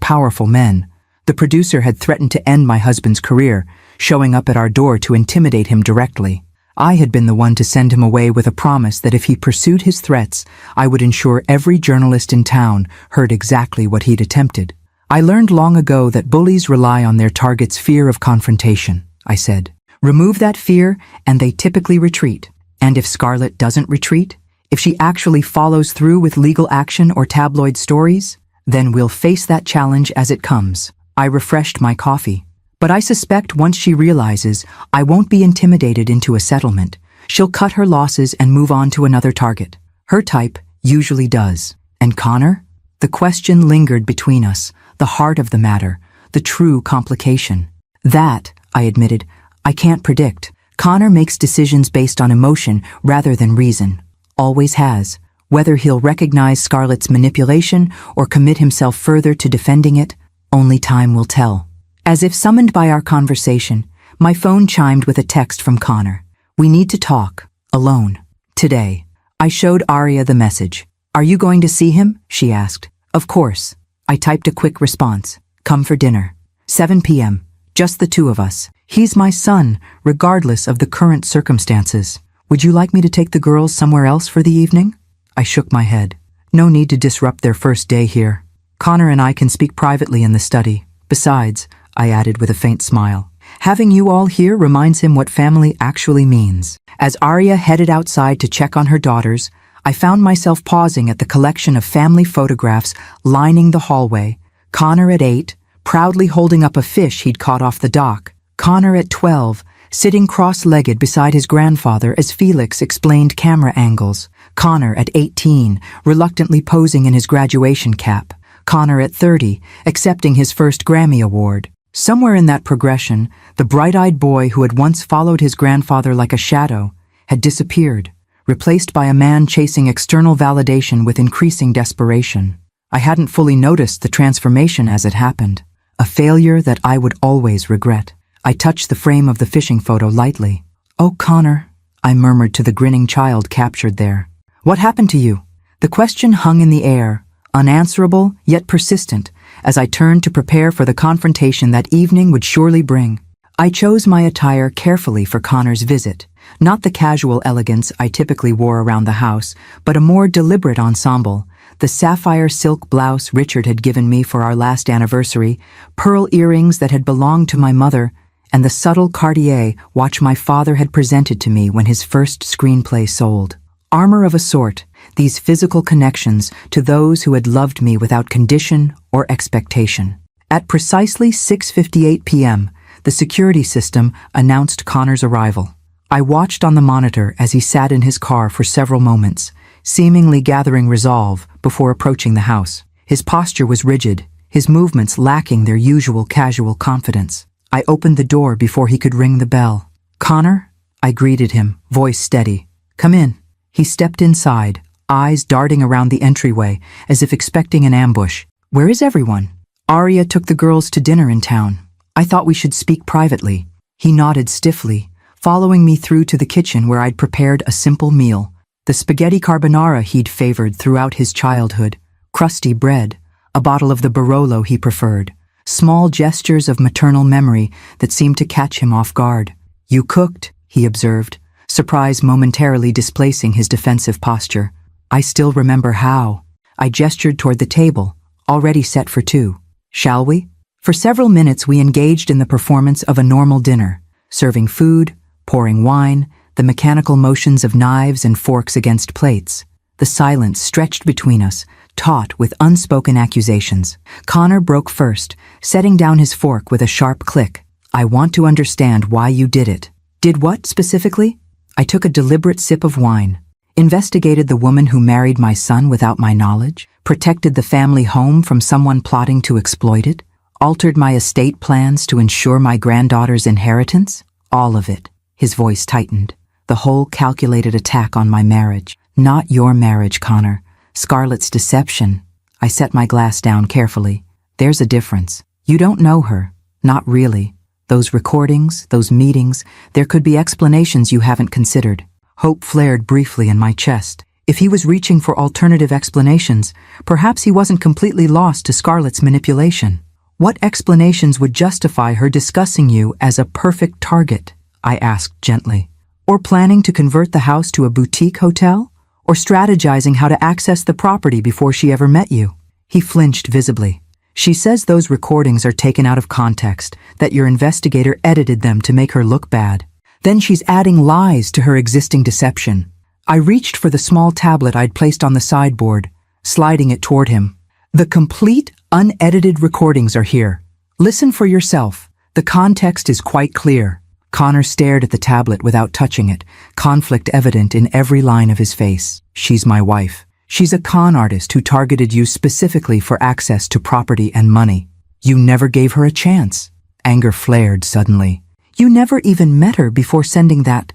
powerful men. The producer had threatened to end my husband's career, showing up at our door to intimidate him directly. I had been the one to send him away with a promise that if he pursued his threats, I would ensure every journalist in town heard exactly what he'd attempted. "I learned long ago that bullies rely on their target's fear of confrontation," I said. "Remove that fear, and they typically retreat. And if Scarlett doesn't retreat, if she actually follows through with legal action or tabloid stories, then we'll face that challenge as it comes." I refreshed my coffee. "But I suspect once she realizes I won't be intimidated into a settlement, she'll cut her losses and move on to another target. Her type usually does." "And Connor?" The question lingered between us, the heart of the matter, the true complication. "That," I admitted, "I can't predict. Connor makes decisions based on emotion rather than reason. Always has. Whether he'll recognize Scarlett's manipulation or commit himself further to defending it, only time will tell." As if summoned by our conversation, my phone chimed with a text from Connor. "We need to talk. Alone. Today." I showed Arya the message. "Are you going to see him?" she asked. "Of course." I typed a quick response. "Come for dinner. 7 p.m. Just the two of us. He's my son, regardless of the current circumstances. Would you like me to take the girls somewhere else for the evening?" I shook my head. "No need to disrupt their first day here. Connor and I can speak privately in the study. Besides," I added with a faint smile, "having you all here reminds him what family actually means." As Arya headed outside to check on her daughters, I found myself pausing at the collection of family photographs lining the hallway. Connor at 8, proudly holding up a fish he'd caught off the dock. Connor at 12, sitting cross-legged beside his grandfather as Felix explained camera angles. Connor at 18, reluctantly posing in his graduation cap. Connor at 30, accepting his first Grammy Award. Somewhere in that progression, the bright-eyed boy who had once followed his grandfather like a shadow had disappeared, replaced by a man chasing external validation with increasing desperation. I hadn't fully noticed the transformation as it happened, a failure that I would always regret. I touched the frame of the fishing photo lightly. "Oh, Connor," I murmured to the grinning child captured there. "What happened to you?" The question hung in the air, unanswerable yet persistent, as I turned to prepare for the confrontation that evening would surely bring. I chose my attire carefully for Connor's visit, not the casual elegance I typically wore around the house, but a more deliberate ensemble. The sapphire silk blouse Richard had given me for our last anniversary, pearl earrings that had belonged to my mother, and the subtle Cartier watch my father had presented to me when his first screenplay sold. Armor of a sort, these physical connections to those who had loved me without condition or expectation. At precisely 6:58 p.m., the security system announced Connor's arrival. I watched on the monitor as he sat in his car for several moments, seemingly gathering resolve before approaching the house. His posture was rigid, his movements lacking their usual casual confidence. I opened the door before he could ring the bell. "Connor?" I greeted him, voice steady. "Come in." He stepped inside, eyes darting around the entryway as if expecting an ambush. "Where is everyone?" "Arya took the girls to dinner in town. I thought we should speak privately." He nodded stiffly, following me through to the kitchen where I'd prepared a simple meal. The spaghetti carbonara he'd favored throughout his childhood, crusty bread, a bottle of the Barolo he preferred, small gestures of maternal memory that seemed to catch him off guard. "You cooked," he observed, surprise momentarily displacing his defensive posture. "I still remember how." I gestured toward the table, already set for two. "Shall we?" For several minutes we engaged in the performance of a normal dinner, serving food, pouring wine, the mechanical motions of knives and forks against plates. The silence stretched between us, taut with unspoken accusations. Connor broke first, setting down his fork with a sharp click. "I want to understand why you did it." "Did what, specifically?" I took a deliberate sip of wine. "Investigated the woman who married my son without my knowledge, protected the family home from someone plotting to exploit it, altered my estate plans to ensure my granddaughter's inheritance." "All of it." His voice tightened. "The whole calculated attack on my marriage." "Not your marriage, Connor. Scarlett's deception." I set my glass down carefully. "There's a difference. You don't know her. Not really. Those recordings, those meetings, there could be explanations you haven't considered." Hope flared briefly in my chest. If he was reaching for alternative explanations, perhaps he wasn't completely lost to Scarlett's manipulation. "What explanations would justify her discussing you as a perfect target?" I asked gently. "Or planning to convert the house to a boutique hotel? Or strategizing how to access the property before she ever met you?" He flinched visibly. "She says those recordings are taken out of context, that your investigator edited them to make her look bad. Then she's adding lies to her existing deception." I reached for the small tablet I'd placed on the sideboard, sliding it toward him. "The complete, unedited recordings are here. Listen for yourself. The context is quite clear." Connor stared at the tablet without touching it, conflict evident in every line of his face. "She's my wife. She's a con artist who targeted you specifically for access to property and money. You never gave her a chance." Anger flared suddenly. "You never even met her before sending that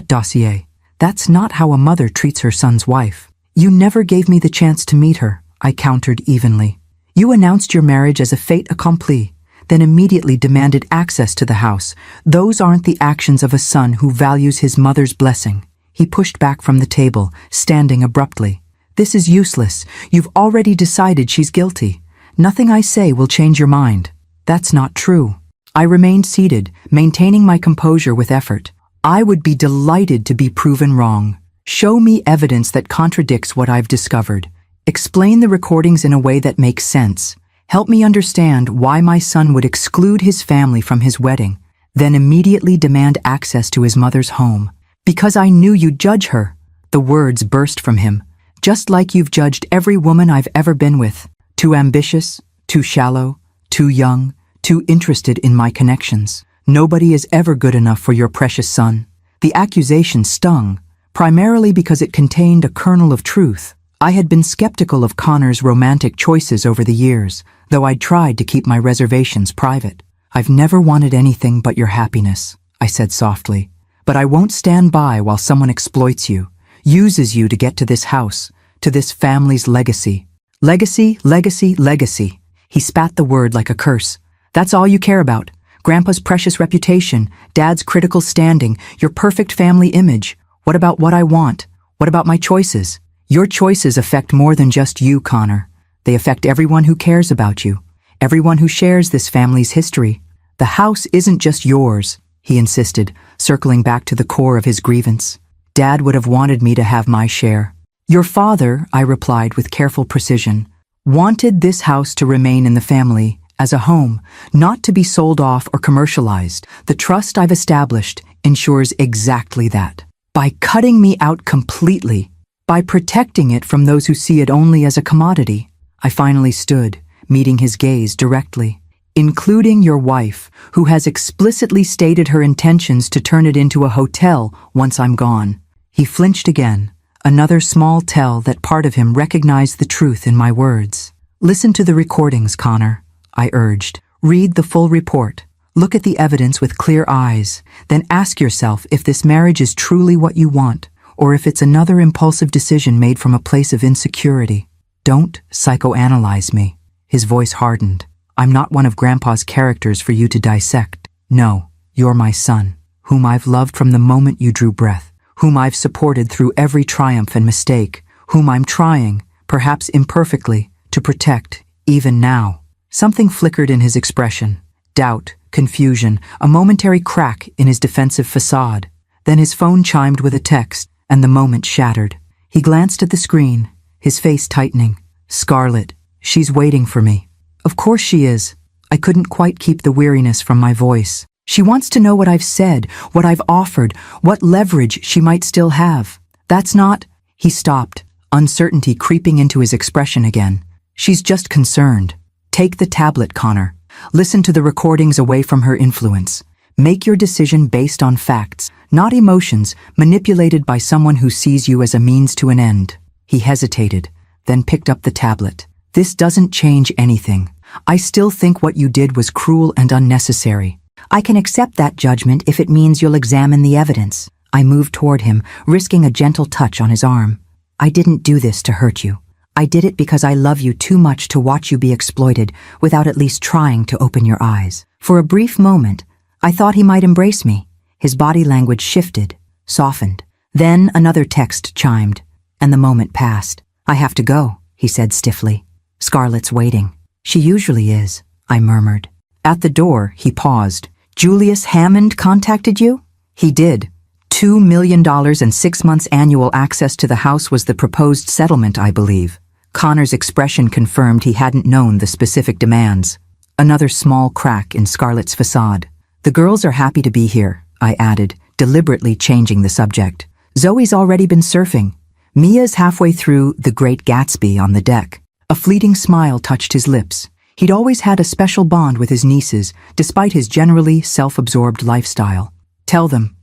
dossier. That's not how a mother treats her son's wife." "You never gave me the chance to meet her," I countered evenly. "You announced your marriage as a fait accompli, then immediately demanded access to the house. Those aren't the actions of a son who values his mother's blessing." He pushed back from the table, standing abruptly. "This is useless. You've already decided she's guilty. Nothing I say will change your mind." "That's not true." I remained seated, maintaining my composure with effort. "I would be delighted to be proven wrong. Show me evidence that contradicts what I've discovered. Explain the recordings in a way that makes sense. Help me understand why my son would exclude his family from his wedding, then immediately demand access to his mother's home. Because I knew you'd judge her." The words burst from him. "Just like you've judged every woman I've ever been with. Too ambitious, too shallow, too young, too interested in my connections. Nobody is ever good enough for your precious son." The accusation stung, primarily because it contained a kernel of truth. I had been skeptical of Connor's romantic choices over the years, though I'd tried to keep my reservations private. "I've never wanted anything but your happiness," I said softly. "But I won't stand by while someone exploits you, uses you to get to this house, to this family's legacy." "Legacy, legacy, legacy." He spat the word like a curse. "That's all you care about. Grandpa's precious reputation, Dad's critical standing, your perfect family image. What about what I want? What about my choices?" "Your choices affect more than just you, Connor. They affect everyone who cares about you, everyone who shares this family's history. The house isn't just yours," he insisted, circling back to the core of his grievance. "Dad would have wanted me to have my share." "Your father," I replied with careful precision, "wanted this house to remain in the family, as a home, not to be sold off or commercialized. The trust I've established ensures exactly that. By cutting me out completely, by protecting it from those who see it only as a commodity." I finally stood, meeting his gaze directly. "Including your wife, who has explicitly stated her intentions to turn it into a hotel once I'm gone." He flinched again, another small tell that part of him recognized the truth in my words. "Listen to the recordings, Connor," I urged. "Read the full report. Look at the evidence with clear eyes. Then ask yourself if this marriage is truly what you want, or if it's another impulsive decision made from a place of insecurity. Don't psychoanalyze me. His voice hardened. I'm not one of Grandpa's characters for you to dissect. No, you're my son, whom I've loved from the moment you drew breath, whom I've supported through every triumph and mistake, whom I'm trying, perhaps imperfectly, to protect, even now. Something flickered in his expression. Doubt, confusion, a momentary crack in his defensive facade. Then his phone chimed with a text, and the moment shattered. He glanced at the screen, his face tightening. Scarlett, she's waiting for me. Of course she is. I couldn't quite keep the weariness from my voice. She wants to know what I've said, what I've offered, what leverage she might still have. That's not... He stopped, uncertainty creeping into his expression again. She's just concerned. Take the tablet, Connor. Listen to the recordings away from her influence. Make your decision based on facts, not emotions manipulated by someone who sees you as a means to an end. He hesitated, then picked up the tablet. This doesn't change anything. I still think what you did was cruel and unnecessary. I can accept that judgment if it means you'll examine the evidence. I moved toward him, risking a gentle touch on his arm. I didn't do this to hurt you. I did it because I love you too much to watch you be exploited without at least trying to open your eyes. For a brief moment, I thought he might embrace me. His body language shifted, softened. Then another text chimed, and the moment passed. I have to go, he said stiffly. Scarlett's waiting. She usually is, I murmured. At the door, he paused. Julius Hammond contacted you? He did. $2 million and 6 months annual access to the house was the proposed settlement, I believe. Connor's expression confirmed he hadn't known the specific demands. Another small crack in Scarlett's facade. The girls are happy to be here, I added, deliberately changing the subject. Zoe's already been surfing. Mia's halfway through The Great Gatsby on the deck. A fleeting smile touched his lips. He'd always had a special bond with his nieces, despite his generally self-absorbed lifestyle. Tell them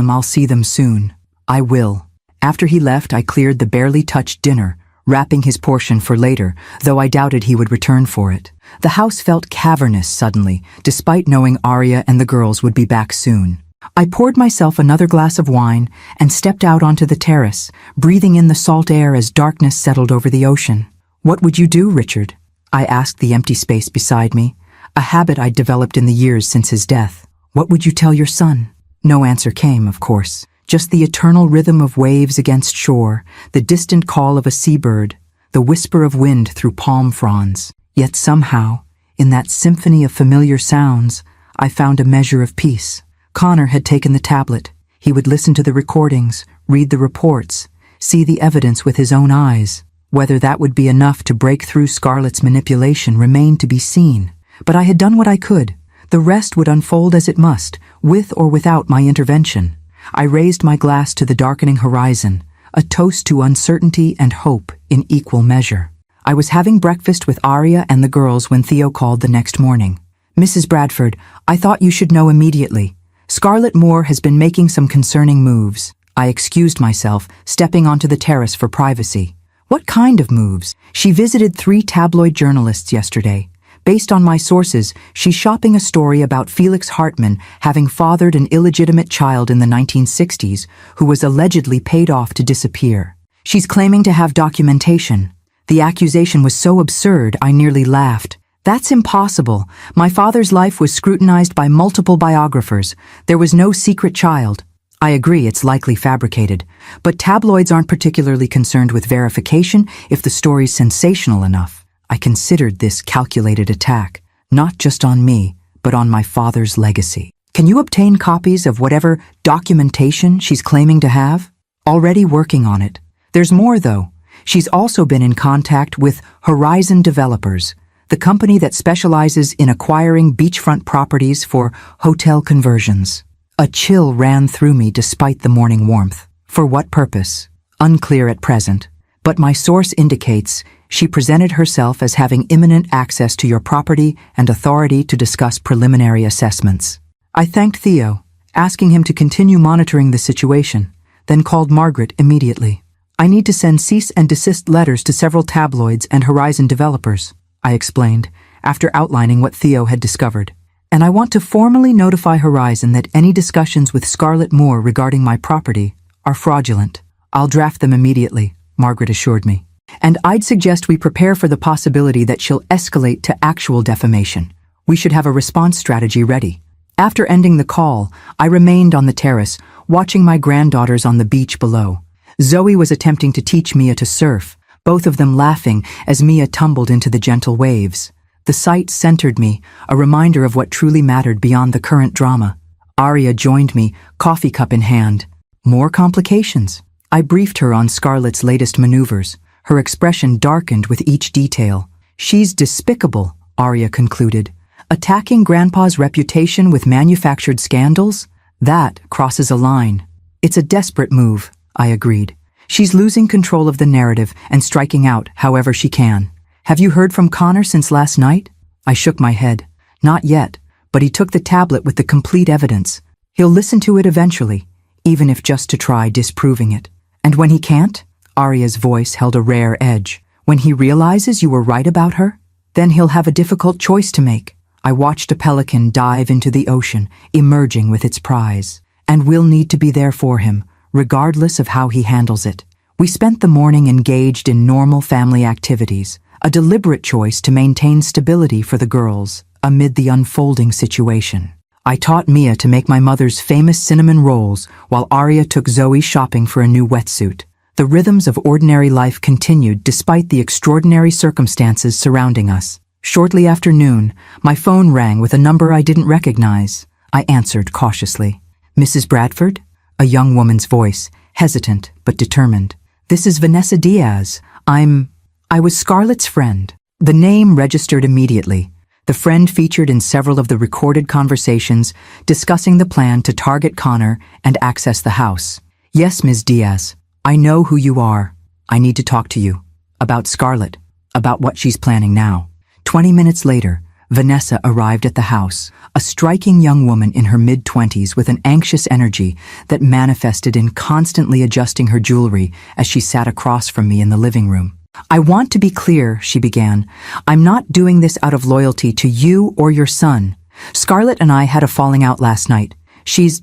I'll see them soon. I will. After he left, I cleared the barely touched dinner, wrapping his portion for later, though I doubted he would return for it. The house felt cavernous suddenly, despite knowing Arya and the girls would be back soon. I poured myself another glass of wine and stepped out onto the terrace, breathing in the salt air as darkness settled over the ocean. What would you do, Richard? I asked the empty space beside me, a habit I'd developed in the years since his death. What would you tell your son? No answer came, of course. Just the eternal rhythm of waves against shore, the distant call of a seabird, the whisper of wind through palm fronds. Yet somehow, in that symphony of familiar sounds, I found a measure of peace. Connor had taken the tablet. He would listen to the recordings, read the reports, see the evidence with his own eyes. Whether that would be enough to break through Scarlett's manipulation remained to be seen. But I had done what I could. The rest would unfold as it must, with or without my intervention. I raised my glass to the darkening horizon, a toast to uncertainty and hope in equal measure. I was having breakfast with Arya and the girls when Theo called the next morning. Mrs. Bradford, I thought you should know immediately. Scarlett Moore has been making some concerning moves. I excused myself, stepping onto the terrace for privacy. What kind of moves? She visited 3 tabloid journalists yesterday. Based on my sources, she's shopping a story about Felix Hartman having fathered an illegitimate child in the 1960s who was allegedly paid off to disappear. She's claiming to have documentation. The accusation was so absurd I nearly laughed. That's impossible. My father's life was scrutinized by multiple biographers. There was no secret child. I agree it's likely fabricated, but tabloids aren't particularly concerned with verification if the story's sensational enough. I considered this calculated attack, not just on me, but on my father's legacy. Can you obtain copies of whatever documentation she's claiming to have? Already working on it. There's more, though. She's also been in contact with Horizon Developers, the company that specializes in acquiring beachfront properties for hotel conversions. A chill ran through me despite the morning warmth. For what purpose? Unclear at present, but my source indicates she presented herself as having imminent access to your property and authority to discuss preliminary assessments. I thanked Theo, asking him to continue monitoring the situation, then called Margaret immediately. I need to send cease and desist letters to several tabloids and Horizon Developers, I explained, after outlining what Theo had discovered. And I want to formally notify Horizon that any discussions with Scarlett Moore regarding my property are fraudulent. I'll draft them immediately, Margaret assured me. And I'd suggest we prepare for the possibility that she'll escalate to actual defamation. We should have a response strategy ready. After ending the call, I remained on the terrace, watching my granddaughters on the beach below. Zoe was attempting to teach Mia to surf, both of them laughing as Mia tumbled into the gentle waves. The sight centered me, a reminder of what truly mattered beyond the current drama. Arya joined me, coffee cup in hand. More complications. I briefed her on Scarlett's latest maneuvers. Her expression darkened with each detail. She's despicable, Arya concluded. Attacking Grandpa's reputation with manufactured scandals? That crosses a line. It's a desperate move, I agreed. She's losing control of the narrative and striking out however she can. Have you heard from Connor since last night? I shook my head. Not yet, but he took the tablet with the complete evidence. He'll listen to it eventually, even if just to try disproving it. And when he can't? Arya's voice held a rare edge. When he realizes you were right about her? Then he'll have a difficult choice to make. I watched a pelican dive into the ocean, emerging with its prize. And we'll need to be there for him, regardless of how he handles it. We spent the morning engaged in normal family activities, a deliberate choice to maintain stability for the girls amid the unfolding situation. I taught Mia to make my mother's famous cinnamon rolls while Arya took Zoe shopping for a new wetsuit. The rhythms of ordinary life continued despite the extraordinary circumstances surrounding us. Shortly after noon, my phone rang with a number I didn't recognize. I answered cautiously. Mrs. Bradford? A young woman's voice, hesitant but determined. This is Vanessa Diaz. I was Scarlett's friend. The name registered immediately. The friend featured in several of the recorded conversations discussing the plan to target Connor and access the house. Yes, Ms. Diaz. I know who you are. I need to talk to you. About Scarlett. About what she's planning now. 20 minutes later, Vanessa arrived at the house, a striking young woman in her mid-20s with an anxious energy that manifested in constantly adjusting her jewelry as she sat across from me in the living room. I want to be clear, she began. I'm not doing this out of loyalty to you or your son. Scarlett and I had a falling out last night. She's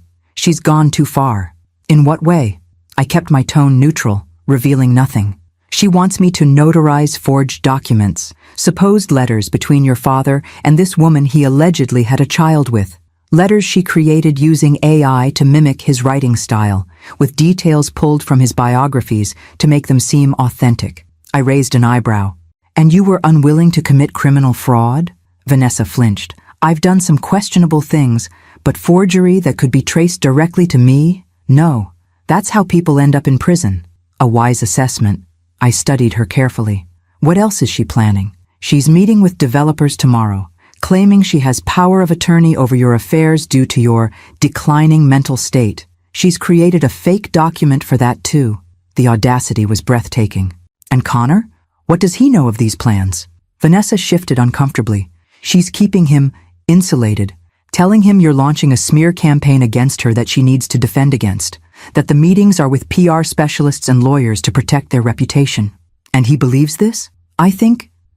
gone too far. In what way? I kept my tone neutral, revealing nothing. She wants me to notarize forged documents, supposed letters between your father and this woman he allegedly had a child with. Letters she created using AI to mimic his writing style, with details pulled from his biographies to make them seem authentic. I raised an eyebrow. And you were unwilling to commit criminal fraud? Vanessa flinched. I've done some questionable things, but forgery that could be traced directly to me? No. That's how people end up in prison. A wise assessment. I studied her carefully. What else is she planning? She's meeting with developers tomorrow, claiming she has power of attorney over your affairs due to your declining mental state. She's created a fake document for that too. The audacity was breathtaking. And Connor? What does he know of these plans? Vanessa shifted uncomfortably. She's keeping him insulated, telling him you're launching a smear campaign against her that she needs to defend against, that the meetings are with PR specialists and lawyers to protect their reputation. And he believes this?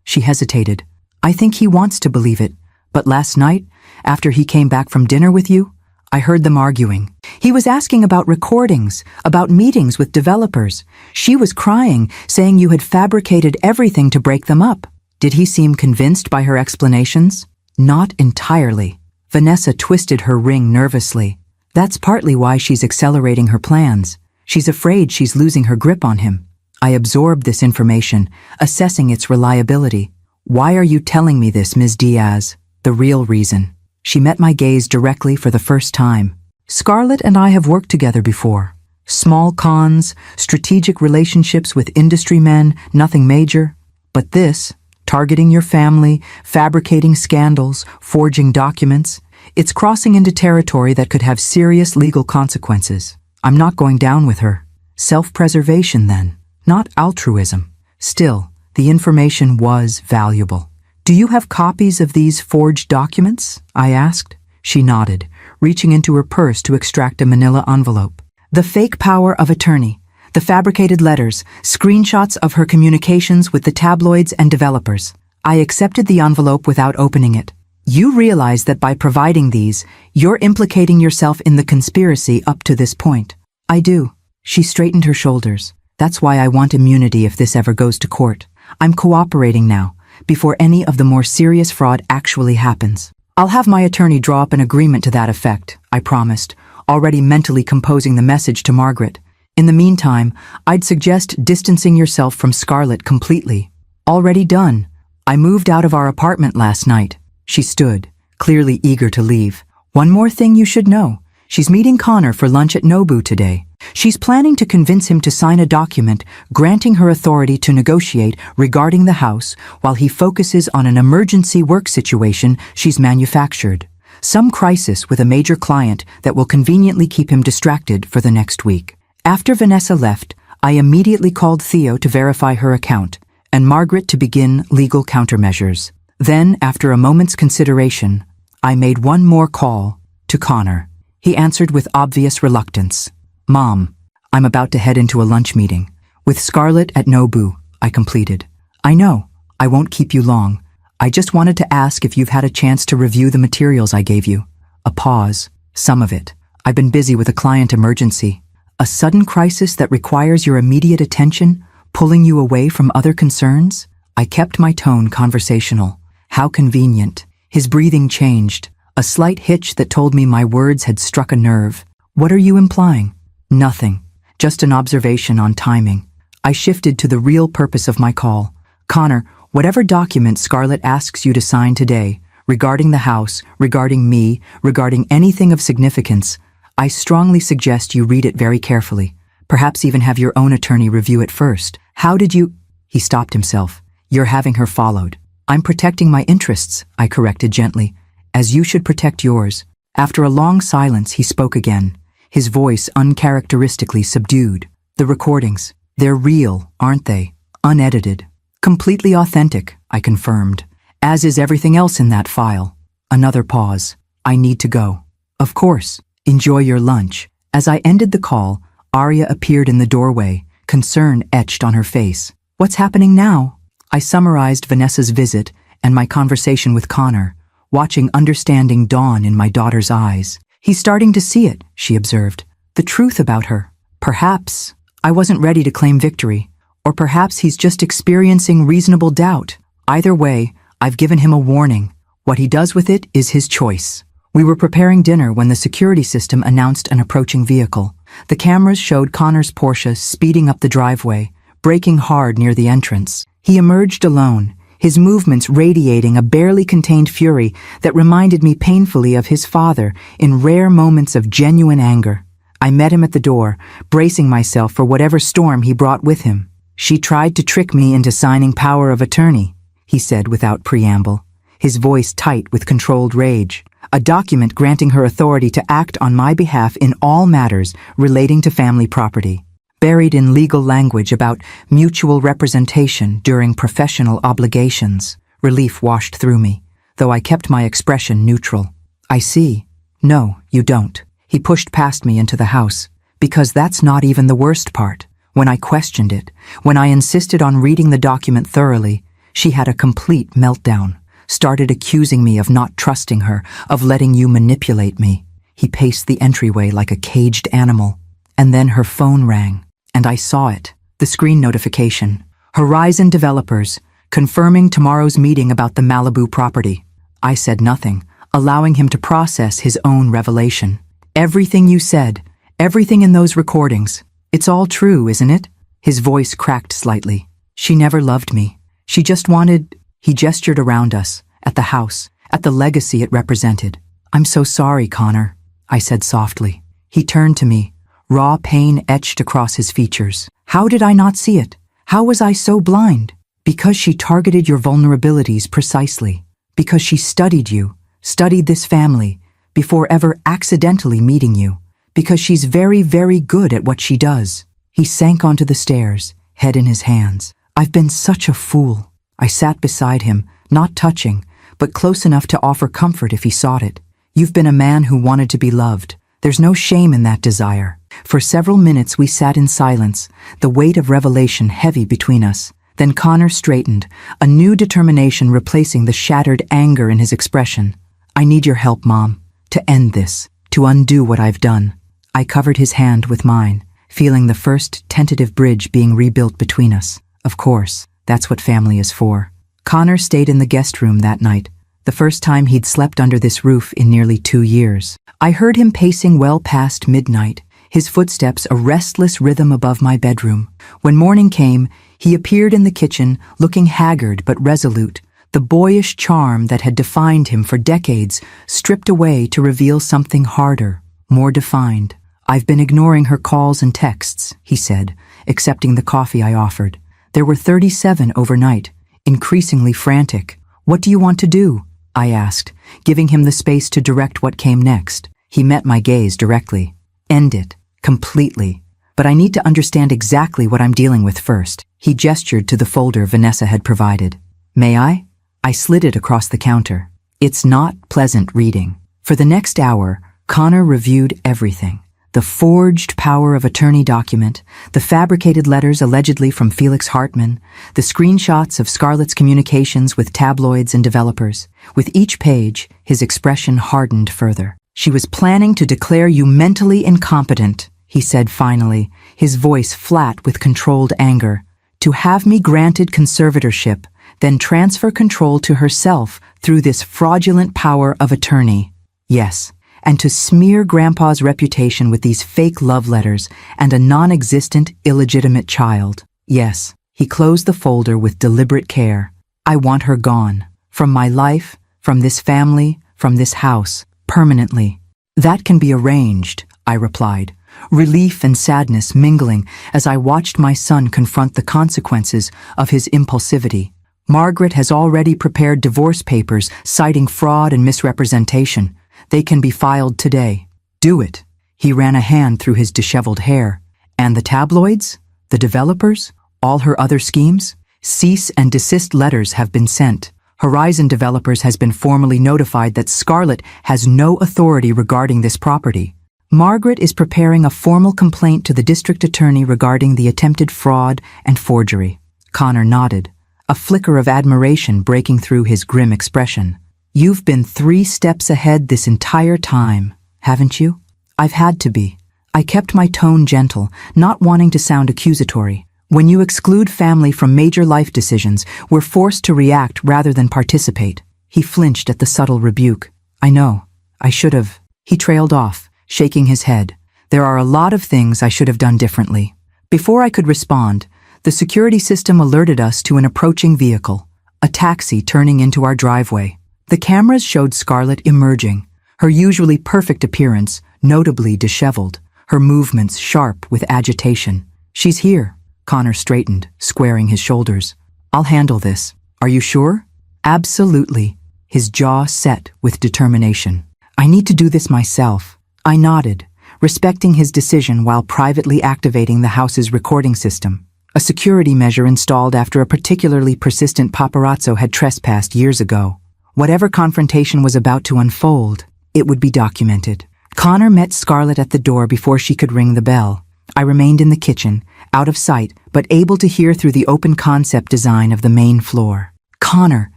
She hesitated. I think he wants to believe it. But last night, after he came back from dinner with you, I heard them arguing. He was asking about recordings, about meetings with developers. She was crying, saying you had fabricated everything to break them up. Did he seem convinced by her explanations? Not entirely. Vanessa twisted her ring nervously. That's partly why she's accelerating her plans. She's afraid she's losing her grip on him. I absorbed this information, assessing its reliability. Why are you telling me this, Ms. Diaz? The real reason. She met my gaze directly for the first time. Scarlett and I have worked together before. Small cons, strategic relationships with industry men, nothing major. But this, targeting your family, fabricating scandals, forging documents, it's crossing into territory that could have serious legal consequences. I'm not going down with her. Self-preservation, then, not altruism. Still, the information was valuable. Do you have copies of these forged documents? I asked. She nodded, reaching into her purse to extract a manila envelope. The fake power of attorney, the fabricated letters, screenshots of her communications with the tabloids and developers. I accepted the envelope without opening it. You realize that by providing these, you're implicating yourself in the conspiracy up to this point. I do. She straightened her shoulders. That's why I want immunity if this ever goes to court. I'm cooperating now, before any of the more serious fraud actually happens. I'll have my attorney draw up an agreement to that effect, I promised, already mentally composing the message to Margaret. In the meantime, I'd suggest distancing yourself from Scarlett completely. Already done. I moved out of our apartment last night. She stood, clearly eager to leave. One more thing you should know. She's meeting Connor for lunch at Nobu today. She's planning to convince him to sign a document granting her authority to negotiate regarding the house while he focuses on an emergency work situation she's manufactured. Some crisis with a major client that will conveniently keep him distracted for the next week. After Vanessa left, I immediately called Theo to verify her account and Margaret to begin legal countermeasures. Then, after a moment's consideration, I made one more call to Connor. He answered with obvious reluctance. Mom, I'm about to head into a lunch meeting. With Scarlett at Nobu, I completed. I know, I won't keep you long. I just wanted to ask if you've had a chance to review the materials I gave you. A pause. Some of it. I've been busy with a client emergency. A sudden crisis that requires your immediate attention, pulling you away from other concerns? I kept my tone conversational. How convenient. His breathing changed. A slight hitch that told me my words had struck a nerve. What are you implying? Nothing. Just an observation on timing. I shifted to the real purpose of my call. Connor, whatever document Scarlett asks you to sign today, regarding the house, regarding me, regarding anything of significance, I strongly suggest you read it very carefully. Perhaps even have your own attorney review it first. How did you... He stopped himself. You're having her followed. I'm protecting my interests, I corrected gently, as you should protect yours. After a long silence, he spoke again, his voice uncharacteristically subdued. The recordings, they're real, aren't they? Unedited. Completely authentic, I confirmed, as is everything else in that file. Another pause. I need to go. Of course. Enjoy your lunch. As I ended the call, Arya appeared in the doorway, concern etched on her face. What's happening now? I summarized Vanessa's visit and my conversation with Connor, watching understanding dawn in my daughter's eyes. He's starting to see it, she observed. The truth about her. Perhaps I wasn't ready to claim victory, or perhaps he's just experiencing reasonable doubt. Either way, I've given him a warning. What he does with it is his choice. We were preparing dinner when the security system announced an approaching vehicle. The cameras showed Connor's Porsche speeding up the driveway, braking hard near the entrance. He emerged alone, his movements radiating a barely contained fury that reminded me painfully of his father in rare moments of genuine anger. I met him at the door, bracing myself for whatever storm he brought with him. She tried to trick me into signing power of attorney, he said without preamble, his voice tight with controlled rage. A document granting her authority to act on my behalf in all matters relating to family property. Buried in legal language about mutual representation during professional obligations. Relief washed through me, though I kept my expression neutral. I see. No, you don't. He pushed past me into the house, because that's not even the worst part. When I questioned it, when I insisted on reading the document thoroughly, she had a complete meltdown, started accusing me of not trusting her, of letting you manipulate me. He paced the entryway like a caged animal, and then her phone rang. And I saw it, the screen notification. Horizon Developers, confirming tomorrow's meeting about the Malibu property. I said nothing, allowing him to process his own revelation. Everything you said, everything in those recordings, it's all true, isn't it? His voice cracked slightly. She never loved me. She just wanted... He gestured around us, at the house, at the legacy it represented. I'm so sorry, Connor, I said softly. He turned to me. Raw pain etched across his features. How did I not see it? How was I so blind? Because she targeted your vulnerabilities precisely. Because she studied you, studied this family, before ever accidentally meeting you. Because she's very, very good at what she does. He sank onto the stairs, head in his hands. I've been such a fool. I sat beside him, not touching, but close enough to offer comfort if he sought it. You've been a man who wanted to be loved. There's no shame in that desire. For several minutes we sat in silence, the weight of revelation heavy between us. Then Connor straightened, a new determination replacing the shattered anger in his expression. I need your help, Mom, to end this, to undo what I've done. I covered his hand with mine, feeling the first tentative bridge being rebuilt between us. Of course, that's what family is for. Connor stayed in the guest room that night, the first time he'd slept under this roof in nearly 2 years. I heard him pacing well past midnight, his footsteps a restless rhythm above my bedroom. When morning came, he appeared in the kitchen, looking haggard but resolute, the boyish charm that had defined him for decades stripped away to reveal something harder, more defined. "I've been ignoring her calls and texts," he said, accepting the coffee I offered. There were 37 overnight, increasingly frantic. "What do you want to do?" I asked, giving him the space to direct what came next. He met my gaze directly. "End it. Completely. But I need to understand exactly what I'm dealing with first." He gestured to the folder Vanessa had provided. "May I?" I slid it across the counter. It's not pleasant reading. For the next hour, Connor reviewed everything. The forged power of attorney document, the fabricated letters allegedly from Felix Hartman, the screenshots of Scarlett's communications with tabloids and developers. With each page, his expression hardened further. "She was planning to declare you mentally incompetent," he said finally, his voice flat with controlled anger. "To have me granted conservatorship, then transfer control to herself through this fraudulent power of attorney. Yes, and to smear Grandpa's reputation with these fake love letters and a non-existent, illegitimate child. Yes." He closed the folder with deliberate care. "I want her gone. From my life, from this family, from this house, permanently." "That can be arranged," I replied, relief and sadness mingling as I watched my son confront the consequences of his impulsivity. "Margaret has already prepared divorce papers citing fraud and misrepresentation. They can be filed today." "Do it." He ran a hand through his disheveled hair. "And the tabloids? The developers? All her other schemes? Cease and desist letters have been sent. Horizon Developers has been formally notified that Scarlett has no authority regarding this property. Margaret is preparing a formal complaint to the district attorney regarding the attempted fraud and forgery." Connor nodded, a flicker of admiration breaking through his grim expression. "You've been 3 steps ahead this entire time, haven't you?" "I've had to be." I kept my tone gentle, not wanting to sound accusatory. "When you exclude family from major life decisions, we're forced to react rather than participate." He flinched at the subtle rebuke. "I know. I should have." He trailed off, shaking his head. "There are a lot of things I should have done differently." Before I could respond, the security system alerted us to an approaching vehicle, a taxi turning into our driveway. The cameras showed Scarlett emerging, her usually perfect appearance notably disheveled, her movements sharp with agitation. "She's here." Connor straightened, squaring his shoulders. "I'll handle this. Are you sure?" "Absolutely." His jaw set with determination. "I need to do this myself." I nodded, respecting his decision while privately activating the house's recording system, a security measure installed after a particularly persistent paparazzo had trespassed years ago. Whatever confrontation was about to unfold, it would be documented. Connor met Scarlett at the door before she could ring the bell. I remained in the kitchen, out of sight, but able to hear through the open concept design of the main floor. "Connor,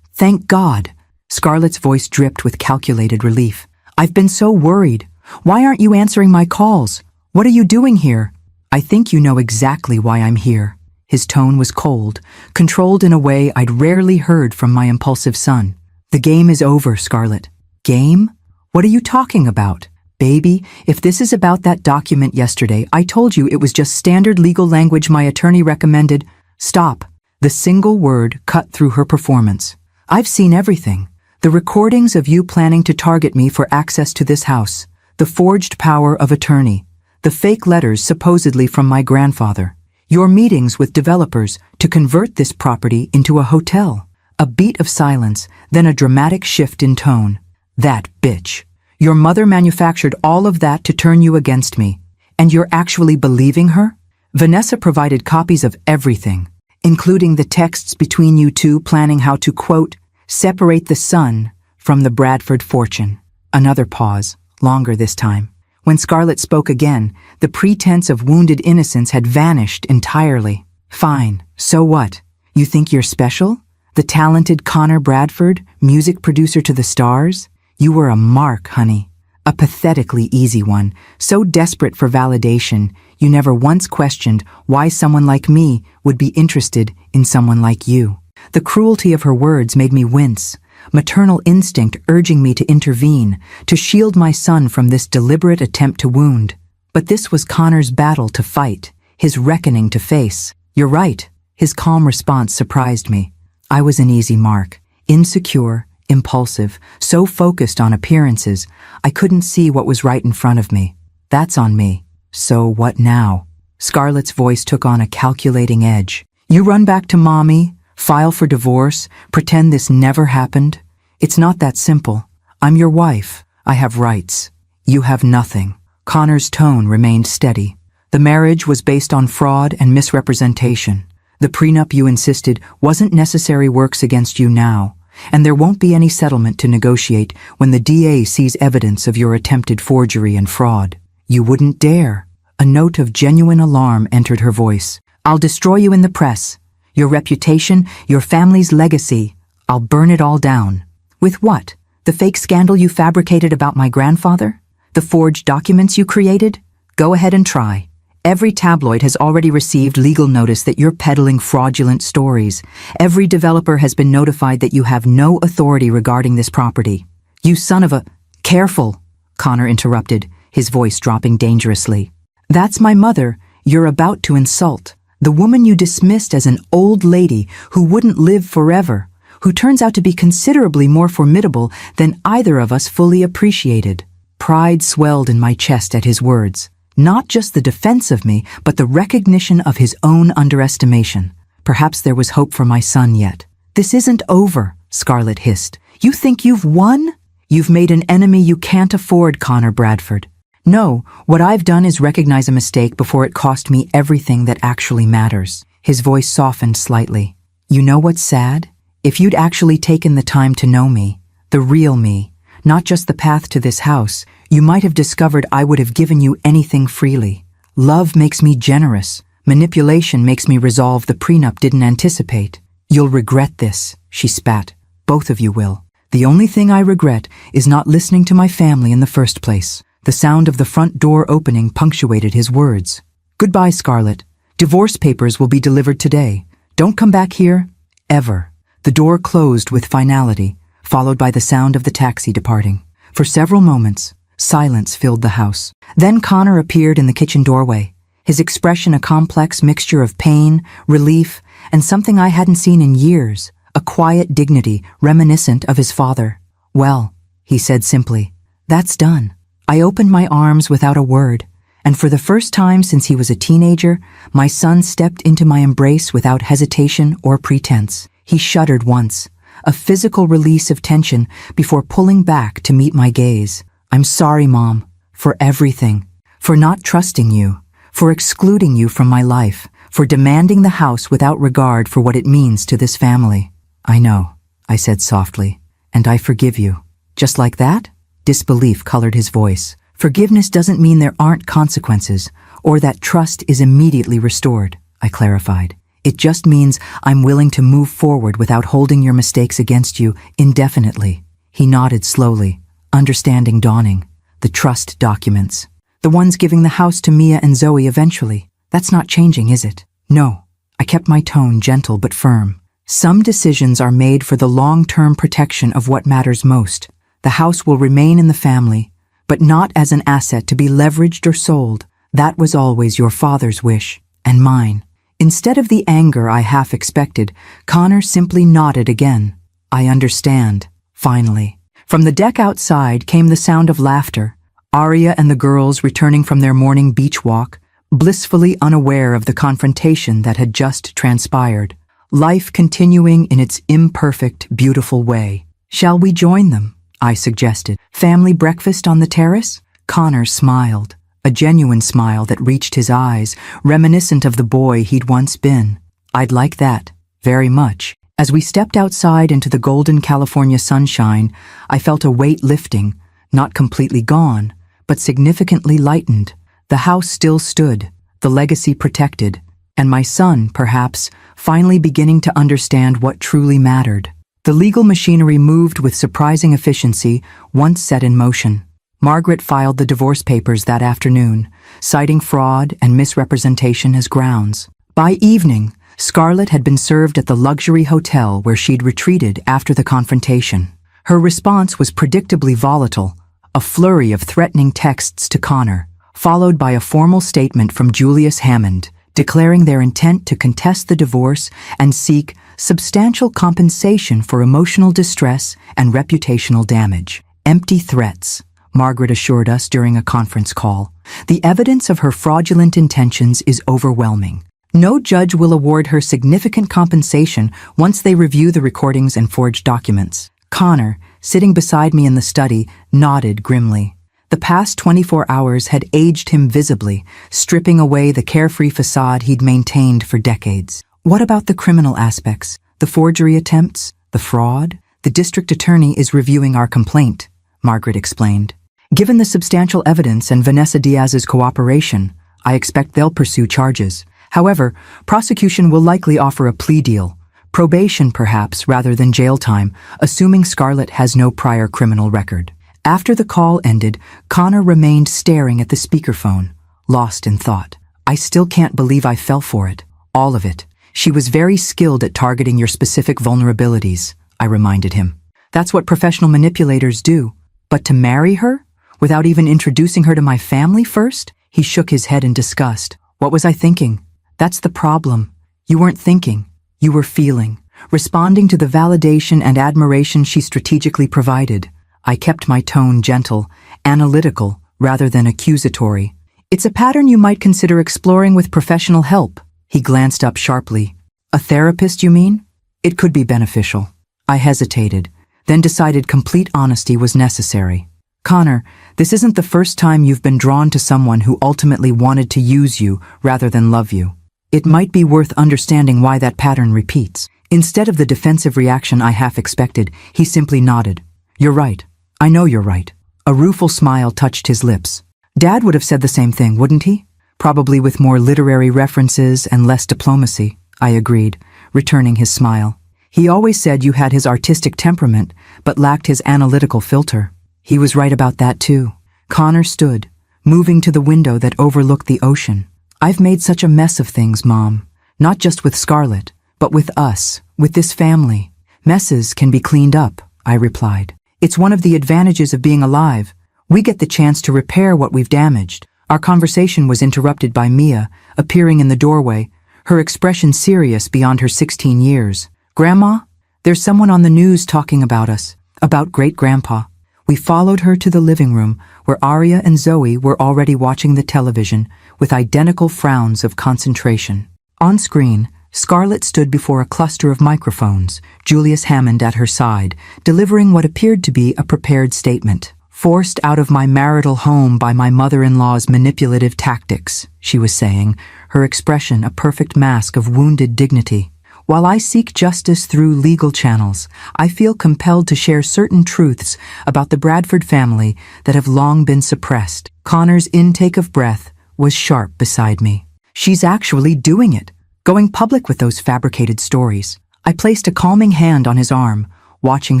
thank God!" Scarlett's voice dripped with calculated relief. "I've been so worried. Why aren't you answering my calls? What are you doing here?" "I think you know exactly why I'm here." His tone was cold, controlled in a way I'd rarely heard from my impulsive son. "The game is over, Scarlett." "Game? What are you talking about?" "Baby, if this is about that document yesterday, I told you it was just standard legal language my attorney recommended." "Stop." The single word cut through her performance. "I've seen everything. The recordings of you planning to target me for access to this house. The forged power of attorney. The fake letters supposedly from my grandfather. Your meetings with developers to convert this property into a hotel." A beat of silence, then a dramatic shift in tone. "That bitch. Your mother manufactured all of that to turn you against me. And you're actually believing her?" Vanessa provided copies of everything, including the texts between you two planning how to, quote, "separate the son from the Bradford fortune." Another pause, longer this time. When Scarlett spoke again, the pretense of wounded innocence had vanished entirely. "Fine, so what? You think you're special? The talented Connor Bradford, music producer to the stars? You were a mark, honey. A pathetically easy one, so desperate for validation, You never once questioned why someone like me would be interested in someone like you. The cruelty of her words made me wince, maternal instinct urging me to intervene, to shield my son from this deliberate attempt to wound. But this was Connor's battle to fight, his reckoning to face. You're right, his calm response surprised me. I was an easy mark, insecure, impulsive, so focused on appearances, I couldn't see what was right in front of me. That's on me. So what now? Scarlett's voice took on a calculating edge. You run back to mommy, file for divorce, pretend this never happened? It's not that simple. I'm your wife. I have rights. You have nothing. Connor's tone remained steady. The marriage was based on fraud and misrepresentation. The prenup you insisted wasn't necessary works against you now, and there won't be any settlement to negotiate when the DA sees evidence of your attempted forgery and fraud. You wouldn't dare. A note of genuine alarm entered her voice. I'll destroy you in the press. Your reputation, your family's legacy. I'll burn it all down. With what? The fake scandal you fabricated about my grandfather? The forged documents you created? Go ahead and try. Every tabloid has already received legal notice that you're peddling fraudulent stories. Every developer has been notified that you have no authority regarding this property. You son of a... Careful, Connor interrupted, his voice dropping dangerously. That's my mother you're about to insult. The woman you dismissed as an old lady who wouldn't live forever, who turns out to be considerably more formidable than either of us fully appreciated. Pride swelled in my chest at his words. Not just the defense of me, but the recognition of his own underestimation. Perhaps there was hope for my son yet. This isn't over, Scarlett hissed. You think you've won? You've made an enemy you can't afford, Connor Bradford. No, what I've done is recognize a mistake before it cost me everything that actually matters. His voice softened slightly. You know what's sad? If you'd actually taken the time to know me, the real me, not just the path to this house, you might have discovered I would have given you anything freely. Love makes me generous. Manipulation makes me resolve the prenup didn't anticipate. You'll regret this, she spat. Both of you will. The only thing I regret is not listening to my family in the first place. The sound of the front door opening punctuated his words. Goodbye, Scarlett. Divorce papers will be delivered today. Don't come back here, ever. The door closed with finality, followed by the sound of the taxi departing. For several moments, silence filled the house. Then Connor appeared in the kitchen doorway, his expression a complex mixture of pain, relief, and something I hadn't seen in years, a quiet dignity reminiscent of his father. Well, he said simply, that's done. I opened my arms without a word, and for the first time since he was a teenager, my son stepped into my embrace without hesitation or pretense. He shuddered once, a physical release of tension before pulling back to meet my gaze. I'm sorry, Mom, for everything, for not trusting you, for excluding you from my life, for demanding the house without regard for what it means to this family. I know, I said softly, and I forgive you. Just like that? Disbelief colored his voice. Forgiveness doesn't mean there aren't consequences, or that trust is immediately restored, I clarified. It just means I'm willing to move forward without holding your mistakes against you indefinitely. He nodded slowly, understanding dawning. The trust documents. The ones giving the house to Mia and Zoe eventually. That's not changing, is it? No. I kept my tone gentle but firm. Some decisions are made for the long-term protection of what matters most. The house will remain in the family, but not as an asset to be leveraged or sold. That was always your father's wish, and mine. Instead of the anger I half expected, Connor simply nodded again. I understand, finally. From the deck outside came the sound of laughter. Arya and the girls returning from their morning beach walk, blissfully unaware of the confrontation that had just transpired. Life continuing in its imperfect, beautiful way. Shall we join them? I suggested. Family breakfast on the terrace? Connor smiled, a genuine smile that reached his eyes, reminiscent of the boy he'd once been. I'd like that, very much. As we stepped outside into the golden California sunshine, I felt a weight lifting, not completely gone, but significantly lightened. The house still stood, the legacy protected, and my son, perhaps, finally beginning to understand what truly mattered. The legal machinery moved with surprising efficiency once set in motion. Margaret filed the divorce papers that afternoon, citing fraud and misrepresentation as grounds. By evening, Scarlett had been served at the luxury hotel where she'd retreated after the confrontation. Her response was predictably volatile, a flurry of threatening texts to Connor, followed by a formal statement from Julius Hammond, declaring their intent to contest the divorce and seek substantial compensation for emotional distress and reputational damage. Empty threats, Margaret assured us during a conference call. The evidence of her fraudulent intentions is overwhelming. No judge will award her significant compensation once they review the recordings and forged documents. Connor, sitting beside me in the study, nodded grimly. The past 24 hours had aged him visibly, stripping away the carefree facade he'd maintained for decades. What about the criminal aspects? The forgery attempts? The fraud? The district attorney is reviewing our complaint, Margaret explained. Given the substantial evidence and Vanessa Diaz's cooperation, I expect they'll pursue charges. However, prosecution will likely offer a plea deal. Probation, perhaps, rather than jail time, assuming Scarlett has no prior criminal record. After the call ended, Connor remained staring at the speakerphone, lost in thought. I still can't believe I fell for it. All of it. She was very skilled at targeting your specific vulnerabilities, I reminded him. That's what professional manipulators do. But to marry her? Without even introducing her to my family first? He shook his head in disgust. What was I thinking? That's the problem. You weren't thinking. You were feeling, responding to the validation and admiration she strategically provided. I kept my tone gentle, analytical, rather than accusatory. It's a pattern you might consider exploring with professional help. He glanced up sharply. A therapist, you mean? It could be beneficial. I hesitated, then decided complete honesty was necessary. Connor, this isn't the first time you've been drawn to someone who ultimately wanted to use you rather than love you. It might be worth understanding why that pattern repeats. Instead of the defensive reaction I half expected, he simply nodded. You're right. I know you're right. A rueful smile touched his lips. Dad would have said the same thing, wouldn't he? Probably with more literary references and less diplomacy, I agreed, returning his smile. He always said you had his artistic temperament, but lacked his analytical filter. He was right about that too. Connor stood, moving to the window that overlooked the ocean. I've made such a mess of things, Mom. Not just with Scarlett, but with us, with this family. Messes can be cleaned up, I replied. It's one of the advantages of being alive. We get the chance to repair what we've damaged. Our conversation was interrupted by Mia, appearing in the doorway, her expression serious beyond her 16 years. Grandma, there's someone on the news talking about us, about great-grandpa. We followed her to the living room, where Arya and Zoe were already watching the television, with identical frowns of concentration. On screen, Scarlett stood before a cluster of microphones, Julius Hammond at her side, delivering what appeared to be a prepared statement. Forced out of my marital home by my mother-in-law's manipulative tactics, she was saying, her expression a perfect mask of wounded dignity. While I seek justice through legal channels, I feel compelled to share certain truths about the Bradford family that have long been suppressed. Connor's intake of breath was sharp beside me. She's actually doing it, going public with those fabricated stories. I placed a calming hand on his arm, watching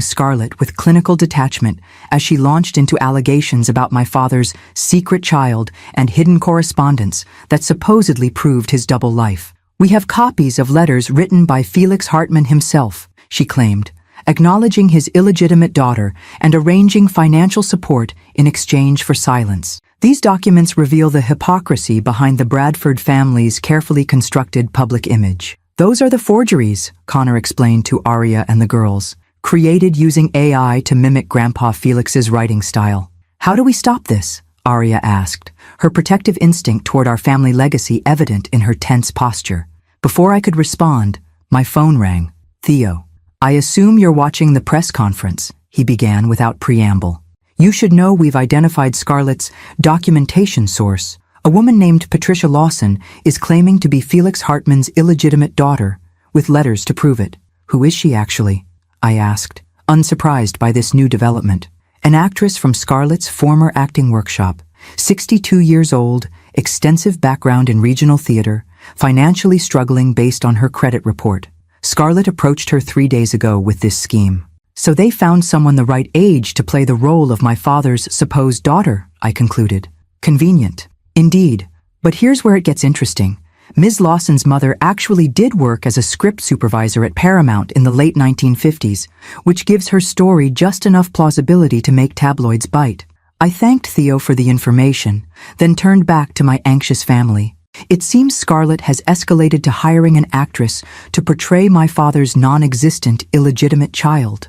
Scarlett with clinical detachment as she launched into allegations about my father's secret child and hidden correspondence that supposedly proved his double life. We have copies of letters written by Felix Hartman himself, she claimed, acknowledging his illegitimate daughter and arranging financial support in exchange for silence. These documents reveal the hypocrisy behind the Bradford family's carefully constructed public image. Those are the forgeries, Connor explained to Arya and the girls, created using AI to mimic Grandpa Felix's writing style. How do we stop this? Arya asked, her protective instinct toward our family legacy evident in her tense posture. Before I could respond, my phone rang. Theo. I assume you're watching the press conference, he began without preamble. You should know we've identified Scarlett's documentation source. A woman named Patricia Lawson is claiming to be Felix Hartman's illegitimate daughter, with letters to prove it. Who is she actually? I asked, unsurprised by this new development. An actress from Scarlett's former acting workshop, 62 years old, extensive background in regional theater, financially struggling based on her credit report. Scarlett approached her 3 days ago with this scheme. So they found someone the right age to play the role of my father's supposed daughter, I concluded. Convenient. Indeed. But here's where it gets interesting. Ms. Lawson's mother actually did work as a script supervisor at Paramount in the late 1950s, which gives her story just enough plausibility to make tabloids bite. I thanked Theo for the information, then turned back to my anxious family. It seems Scarlett has escalated to hiring an actress to portray my father's non-existent, illegitimate child.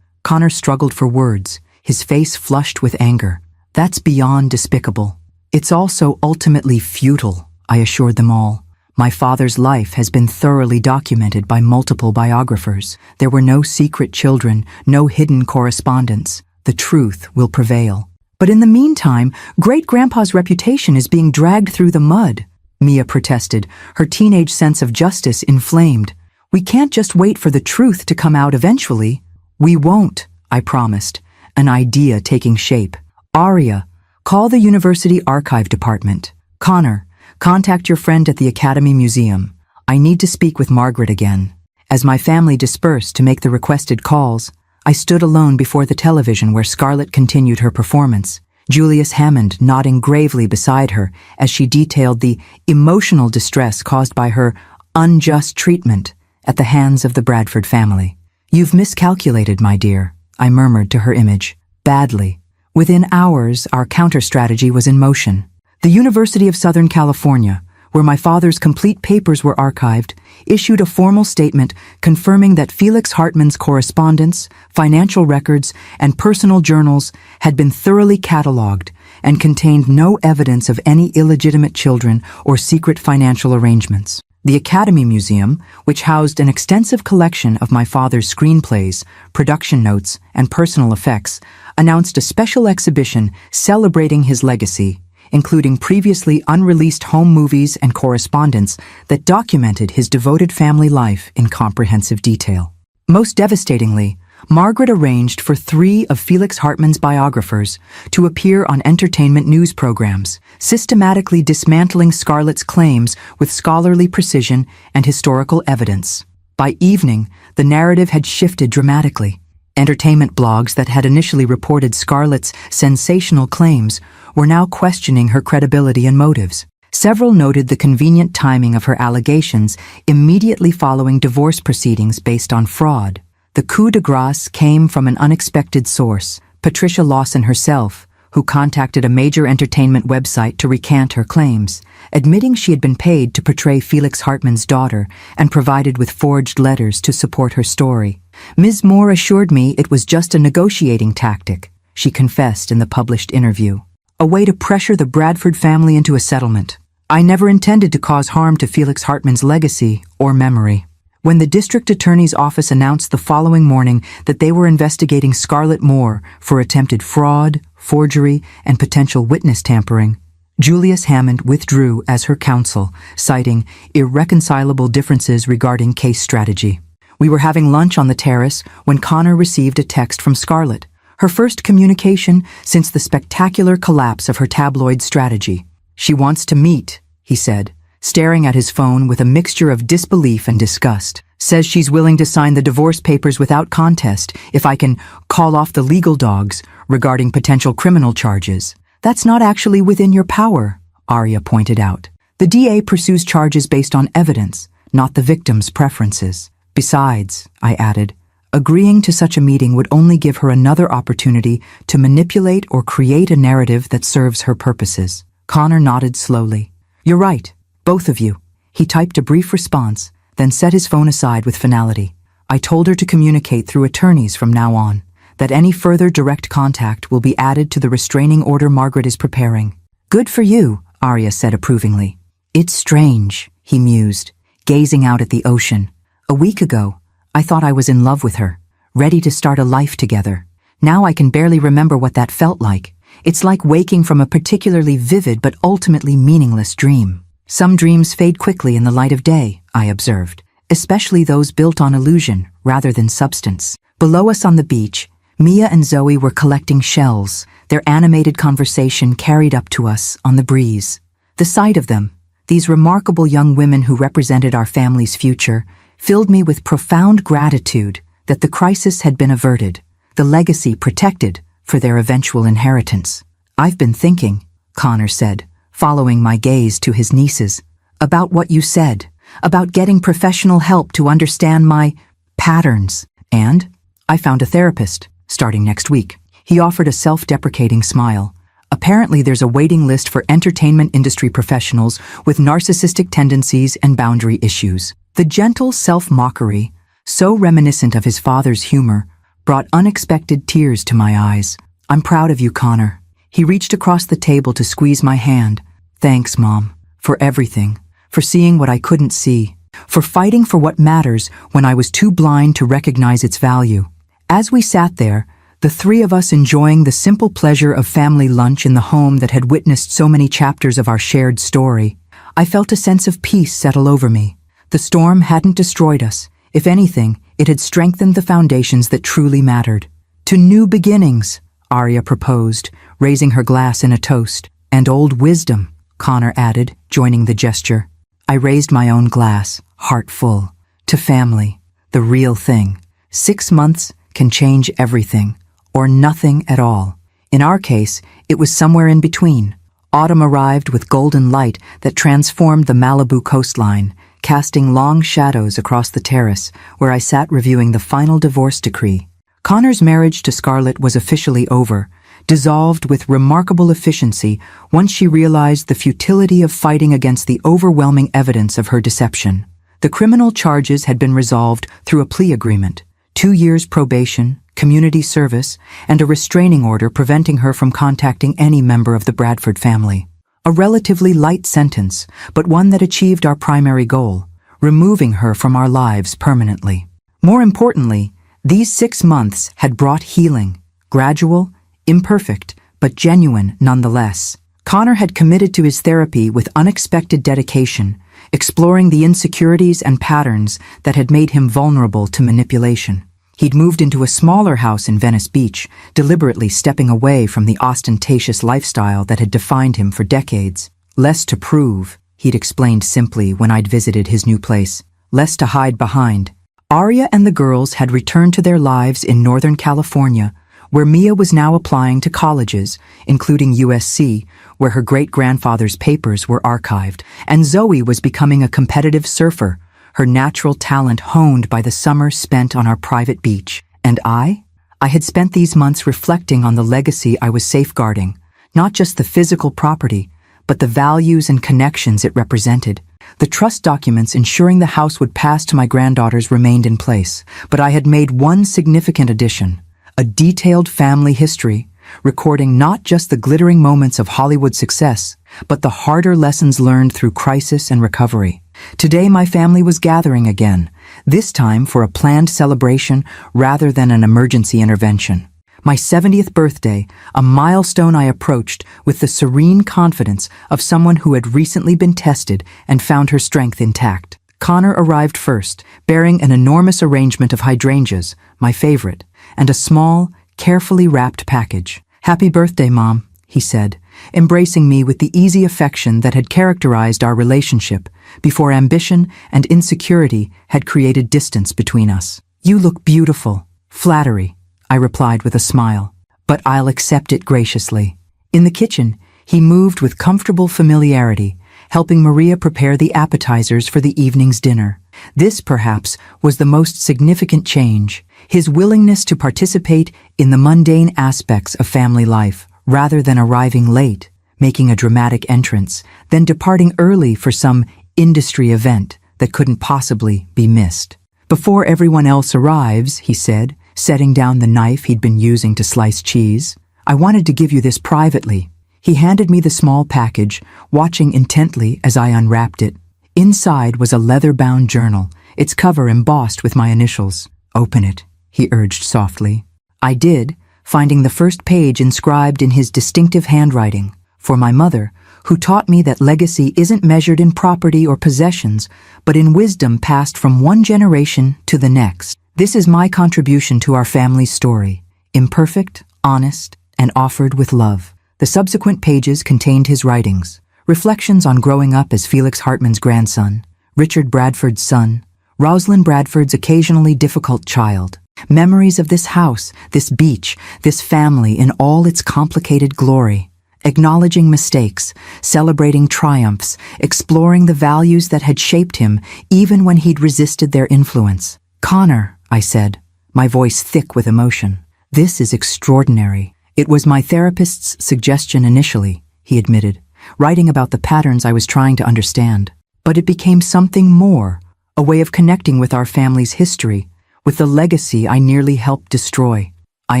Connor struggled for words, his face flushed with anger. That's beyond despicable. It's also ultimately futile, I assured them all. My father's life has been thoroughly documented by multiple biographers. There were no secret children, no hidden correspondence. The truth will prevail. But in the meantime, great-grandpa's reputation is being dragged through the mud, Mia protested, her teenage sense of justice inflamed. We can't just wait for the truth to come out eventually. We won't, I promised, an idea taking shape. Aria, call the University Archive Department. Connor, contact your friend at the Academy Museum. I need to speak with Margaret again. As my family dispersed to make the requested calls, I stood alone before the television where Scarlett continued her performance, Julius Hammond nodding gravely beside her as she detailed the emotional distress caused by her unjust treatment at the hands of the Bradford family. You've miscalculated, my dear, I murmured to her image. Badly. Within hours, our counter-strategy was in motion. The University of Southern California, where my father's complete papers were archived, issued a formal statement confirming that Felix Hartman's correspondence, financial records, and personal journals had been thoroughly catalogued and contained no evidence of any illegitimate children or secret financial arrangements. The Academy Museum, which housed an extensive collection of my father's screenplays, production notes, and personal effects, announced a special exhibition celebrating his legacy, including previously unreleased home movies and correspondence that documented his devoted family life in comprehensive detail. Most devastatingly, Margaret arranged for 3 of Felix Hartman's biographers to appear on entertainment news programs, systematically dismantling Scarlett's claims with scholarly precision and historical evidence. By evening, the narrative had shifted dramatically. Entertainment blogs that had initially reported Scarlett's sensational claims were now questioning her credibility and motives. Several noted the convenient timing of her allegations immediately following divorce proceedings based on fraud. The coup de grace came from an unexpected source, Patricia Lawson herself, who contacted a major entertainment website to recant her claims, admitting she had been paid to portray Felix Hartman's daughter and provided with forged letters to support her story. Ms. Moore assured me it was just a negotiating tactic, she confessed in the published interview. A way to pressure the Bradford family into a settlement. I never intended to cause harm to Felix Hartman's legacy or memory. When the district attorney's office announced the following morning that they were investigating Scarlett Moore for attempted fraud, forgery, and potential witness tampering, Julius Hammond withdrew as her counsel, citing irreconcilable differences regarding case strategy. We were having lunch on the terrace when Connor received a text from Scarlett, her first communication since the spectacular collapse of her tabloid strategy. She wants to meet, he said, staring at his phone with a mixture of disbelief and disgust. Says she's willing to sign the divorce papers without contest if I can call off the legal dogs regarding potential criminal charges. That's not actually within your power, Aria pointed out. The DA pursues charges based on evidence, not the victim's preferences. Besides, I added, agreeing to such a meeting would only give her another opportunity to manipulate or create a narrative that serves her purposes. Connor nodded slowly. You're right, both of you. He typed a brief response, then set his phone aside with finality. I told her to communicate through attorneys from now on, that any further direct contact will be added to the restraining order Margaret is preparing. Good for you, Aria said approvingly. It's strange, he mused, gazing out at the ocean. A week ago, I thought I was in love with her, ready to start a life together. Now I can barely remember what that felt like. It's like waking from a particularly vivid but ultimately meaningless dream. Some dreams fade quickly in the light of day, I observed, especially those built on illusion rather than substance. Below us on the beach, Mia and Zoe were collecting shells, their animated conversation carried up to us on the breeze. The sight of them, these remarkable young women who represented our family's future, filled me with profound gratitude that the crisis had been averted, the legacy protected for their eventual inheritance. "I've been thinking," Connor said, following my gaze to his nieces, "about what you said, about getting professional help to understand my patterns. And I found a therapist, starting next week." He offered a self-deprecating smile. "Apparently there's a waiting list for entertainment industry professionals with narcissistic tendencies and boundary issues." The gentle self-mockery, so reminiscent of his father's humor, brought unexpected tears to my eyes. "I'm proud of you, Connor." He reached across the table to squeeze my hand. "Thanks, Mom, for everything, for seeing what I couldn't see, for fighting for what matters when I was too blind to recognize its value." As we sat there, the three of us enjoying the simple pleasure of family lunch in the home that had witnessed so many chapters of our shared story, I felt a sense of peace settle over me. The storm hadn't destroyed us. If anything, it had strengthened the foundations that truly mattered. "To new beginnings," Arya proposed, raising her glass in a toast. "And old wisdom," Connor added, joining the gesture. I raised my own glass, heart full. "To family, the real thing. 6 months can change everything, or nothing at all." In our case, it was somewhere in between. Autumn arrived with golden light that transformed the Malibu coastline, casting long shadows across the terrace where I sat reviewing the final divorce decree. Connor's marriage to Scarlett was officially over, dissolved with remarkable efficiency once she realized the futility of fighting against the overwhelming evidence of her deception. The criminal charges had been resolved through a plea agreement, 2 years probation, community service, and a restraining order preventing her from contacting any member of the Bradford family. A relatively light sentence, but one that achieved our primary goal, removing her from our lives permanently. More importantly, these 6 months had brought healing, gradual, imperfect, but genuine nonetheless. Connor had committed to his therapy with unexpected dedication, exploring the insecurities and patterns that had made him vulnerable to manipulation. He'd moved into a smaller house in Venice Beach, deliberately stepping away from the ostentatious lifestyle that had defined him for decades. "Less to prove," he'd explained simply when I'd visited his new place. "Less to hide behind." Arya and the girls had returned to their lives in Northern California, where Mia was now applying to colleges, including USC, where her great-grandfather's papers were archived, and Zoe was becoming a competitive surfer, her natural talent honed by the summer spent on our private beach. And I had spent these months reflecting on the legacy I was safeguarding, not just the physical property, but the values and connections it represented. The trust documents ensuring the house would pass to my granddaughters remained in place, but I had made one significant addition: a detailed family history, recording not just the glittering moments of Hollywood success, but the harder lessons learned through crisis and recovery. Today my family was gathering again, this time for a planned celebration rather than an emergency intervention. My 70th birthday, a milestone I approached with the serene confidence of someone who had recently been tested and found her strength intact. Connor arrived first, bearing an enormous arrangement of hydrangeas, my favorite, and a small, carefully wrapped package. "Happy birthday, Mom," he said, embracing me with the easy affection that had characterized our relationship before ambition and insecurity had created distance between us. "You look beautiful." "Flattery," I replied with a smile, "but I'll accept it graciously." In the kitchen, he moved with comfortable familiarity, helping Maria prepare the appetizers for the evening's dinner. This, perhaps, was the most significant change, his willingness to participate in the mundane aspects of family life, rather than arriving late, making a dramatic entrance, then departing early for some industry event that couldn't possibly be missed. "Before everyone else arrives," he said, setting down the knife he'd been using to slice cheese, "I wanted to give you this privately." He handed me the small package, watching intently as I unwrapped it. Inside was a leather-bound journal, its cover embossed with my initials. "Open it," he urged softly. I did, finding the first page inscribed in his distinctive handwriting. For my mother, who taught me that legacy isn't measured in property or possessions, but in wisdom passed from one generation to the next. This is my contribution to our family's story, imperfect, honest, and offered with love. The subsequent pages contained his writings, reflections on growing up as Felix Hartman's grandson, Richard Bradford's son, Rosalind Bradford's occasionally difficult child, Memories of this house, this beach, this family in all its complicated glory. Acknowledging mistakes, celebrating triumphs, exploring the values that had shaped him even when he'd resisted their influence. "Connor," I said, my voice thick with emotion, "this is extraordinary. It was my therapist's suggestion initially," he admitted, writing about the patterns I was trying to understand. But it became something more, a way of connecting with our family's history, with the legacy I nearly helped destroy. I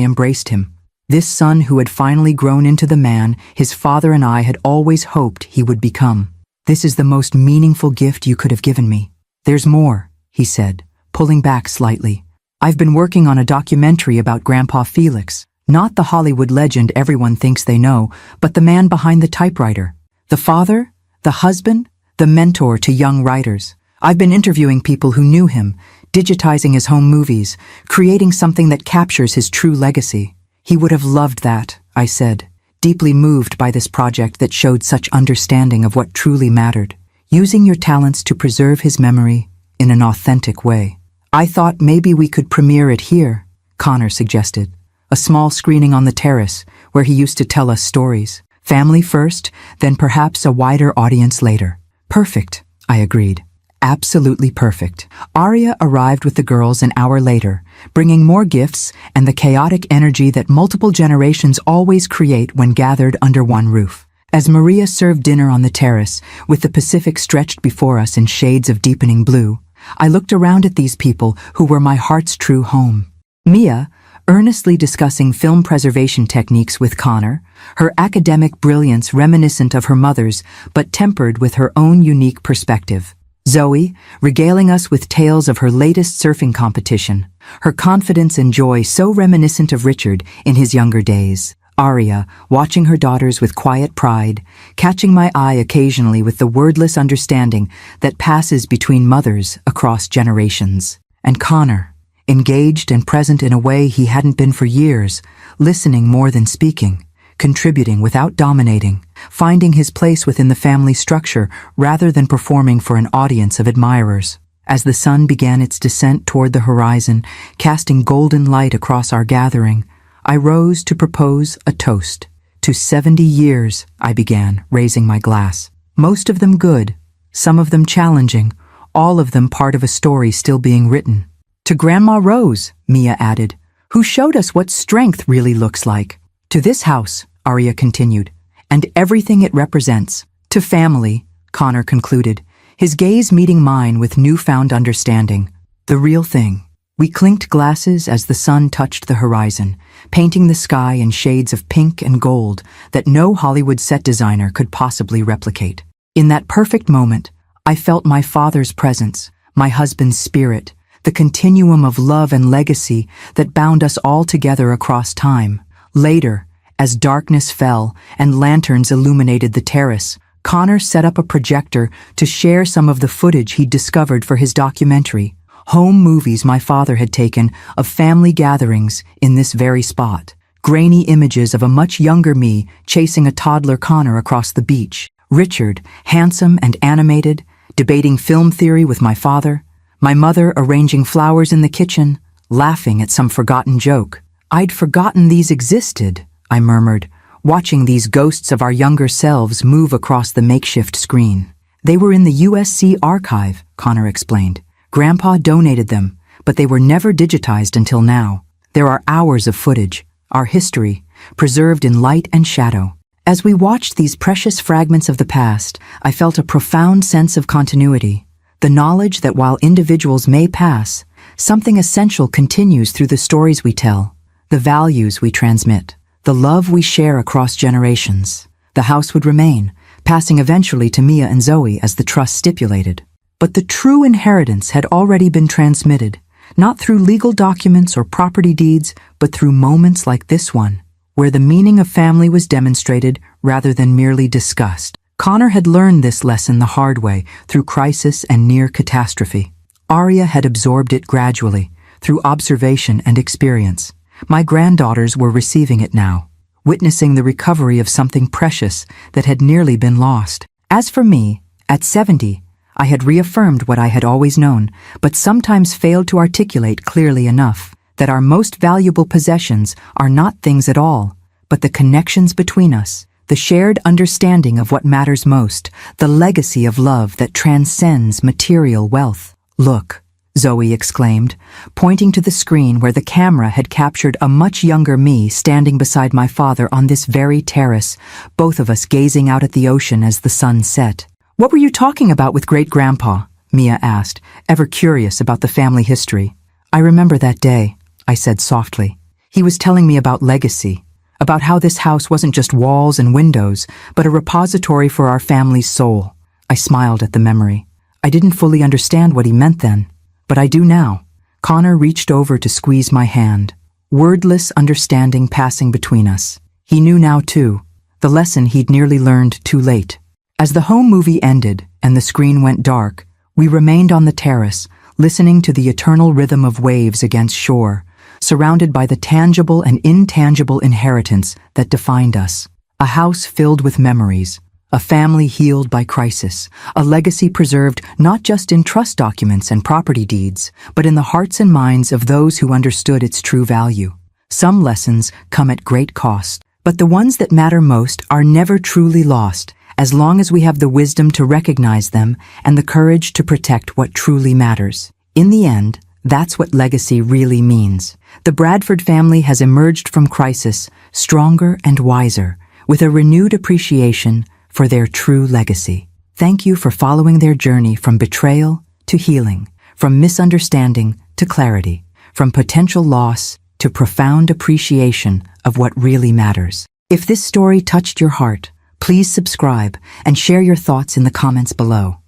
embraced him. This son who had finally grown into the man his father and I had always hoped he would become. "This is the most meaningful gift you could have given me." "There's more," he said, pulling back slightly. "I've been working on a documentary about Grandpa Felix, not the Hollywood legend everyone thinks they know, but the man behind the typewriter. The father, the husband, the mentor to young writers. I've been interviewing people who knew him, digitizing his home movies, creating something that captures his true legacy." "He would have loved that," I said, deeply moved by this project that showed such understanding of what truly mattered. "Using your talents to preserve his memory in an authentic way." "I thought maybe we could premiere it here," Connor suggested. "A small screening on the terrace where he used to tell us stories. Family first, then perhaps a wider audience later." "Perfect," I agreed. "Absolutely perfect." Arya arrived with the girls an hour later, bringing more gifts and the chaotic energy that multiple generations always create when gathered under one roof. As Maria served dinner on the terrace, with the Pacific stretched before us in shades of deepening blue, I looked around at these people who were my heart's true home. Mia, earnestly discussing film preservation techniques with Connor, her academic brilliance reminiscent of her mother's, but tempered with her own unique perspective. Zoe, regaling us with tales of her latest surfing competition, her confidence and joy so reminiscent of Richard in his younger days. Arya, watching her daughters with quiet pride, catching my eye occasionally with the wordless understanding that passes between mothers across generations. And Connor, engaged and present in a way he hadn't been for years, listening more than speaking, contributing without dominating, finding his place within the family structure rather than performing for an audience of admirers. As the sun began its descent toward the horizon, casting golden light across our gathering, I rose to propose a toast. "To 70 years, I began, raising my glass. Most of them good, some of them challenging, all of them part of a story still being written. "To Grandma Rose," Mia added, "who showed us what strength really looks like. "To this house," Arya continued, "and everything it represents. "To family," Connor concluded, his gaze meeting mine with newfound understanding. "The real thing." We clinked glasses as the sun touched the horizon, painting the sky in shades of pink and gold that no Hollywood set designer could possibly replicate. In that perfect moment, I felt my father's presence, my husband's spirit, the continuum of love and legacy that bound us all together across time. Later, as darkness fell and lanterns illuminated the terrace, Connor set up a projector to share some of the footage he'd discovered for his documentary, home movies my father had taken of family gatherings in this very spot. Grainy images of a much younger me chasing a toddler Connor across the beach. Richard, handsome and animated, debating film theory with my father. My mother arranging flowers in the kitchen, laughing at some forgotten joke. "I'd forgotten these existed," I murmured, watching these ghosts of our younger selves move across the makeshift screen. "They were in the USC archive," Connor explained. "Grandpa donated them, but they were never digitized until now. There are hours of footage, our history, preserved in light and shadow." As we watched these precious fragments of the past, I felt a profound sense of continuity. The knowledge that while individuals may pass, something essential continues through the stories we tell, the values we transmit, the love we share across generations. The house would remain, passing eventually to Mia and Zoe as the trust stipulated. But the true inheritance had already been transmitted, not through legal documents or property deeds, but through moments like this one, where the meaning of family was demonstrated rather than merely discussed. Connor had learned this lesson the hard way through crisis and near catastrophe. Arya had absorbed it gradually, through observation and experience. My granddaughters were receiving it now, witnessing the recovery of something precious that had nearly been lost. As for me, at 70, I had reaffirmed what I had always known, but sometimes failed to articulate clearly enough. that our most valuable possessions are not things at all, but the connections between us, the shared understanding of what matters most, the legacy of love that transcends material wealth. Look, Zoe exclaimed, pointing to the screen where the camera had captured a much younger me standing beside my father on this very terrace, both of us gazing out at the ocean as the sun set. What were you talking about with great-grandpa? Mia asked, ever curious about the family history. I remember that day, I said softly. He was telling me about legacy, about how this house wasn't just walls and windows, but a repository for our family's soul. I smiled at the memory. I didn't fully understand what he meant then, but I do now. Connor reached over to squeeze my hand, wordless understanding passing between us. He knew now too, the lesson he'd nearly learned too late. As the home movie ended and the screen went dark, we remained on the terrace, listening to the eternal rhythm of waves against shore, surrounded by the tangible and intangible inheritance that defined us. A house filled with memories, a family healed by crisis, a legacy preserved not just in trust documents and property deeds, but in the hearts and minds of those who understood its true value. Some lessons come at great cost, but the ones that matter most are never truly lost, as long as we have the wisdom to recognize them and the courage to protect what truly matters. In the end, that's what legacy really means. The Bradford family has emerged from crisis stronger and wiser, with a renewed appreciation for their true legacy. Thank you for following their journey from betrayal to healing, from misunderstanding to clarity, from potential loss to profound appreciation of what really matters. If this story touched your heart, please subscribe and share your thoughts in the comments below.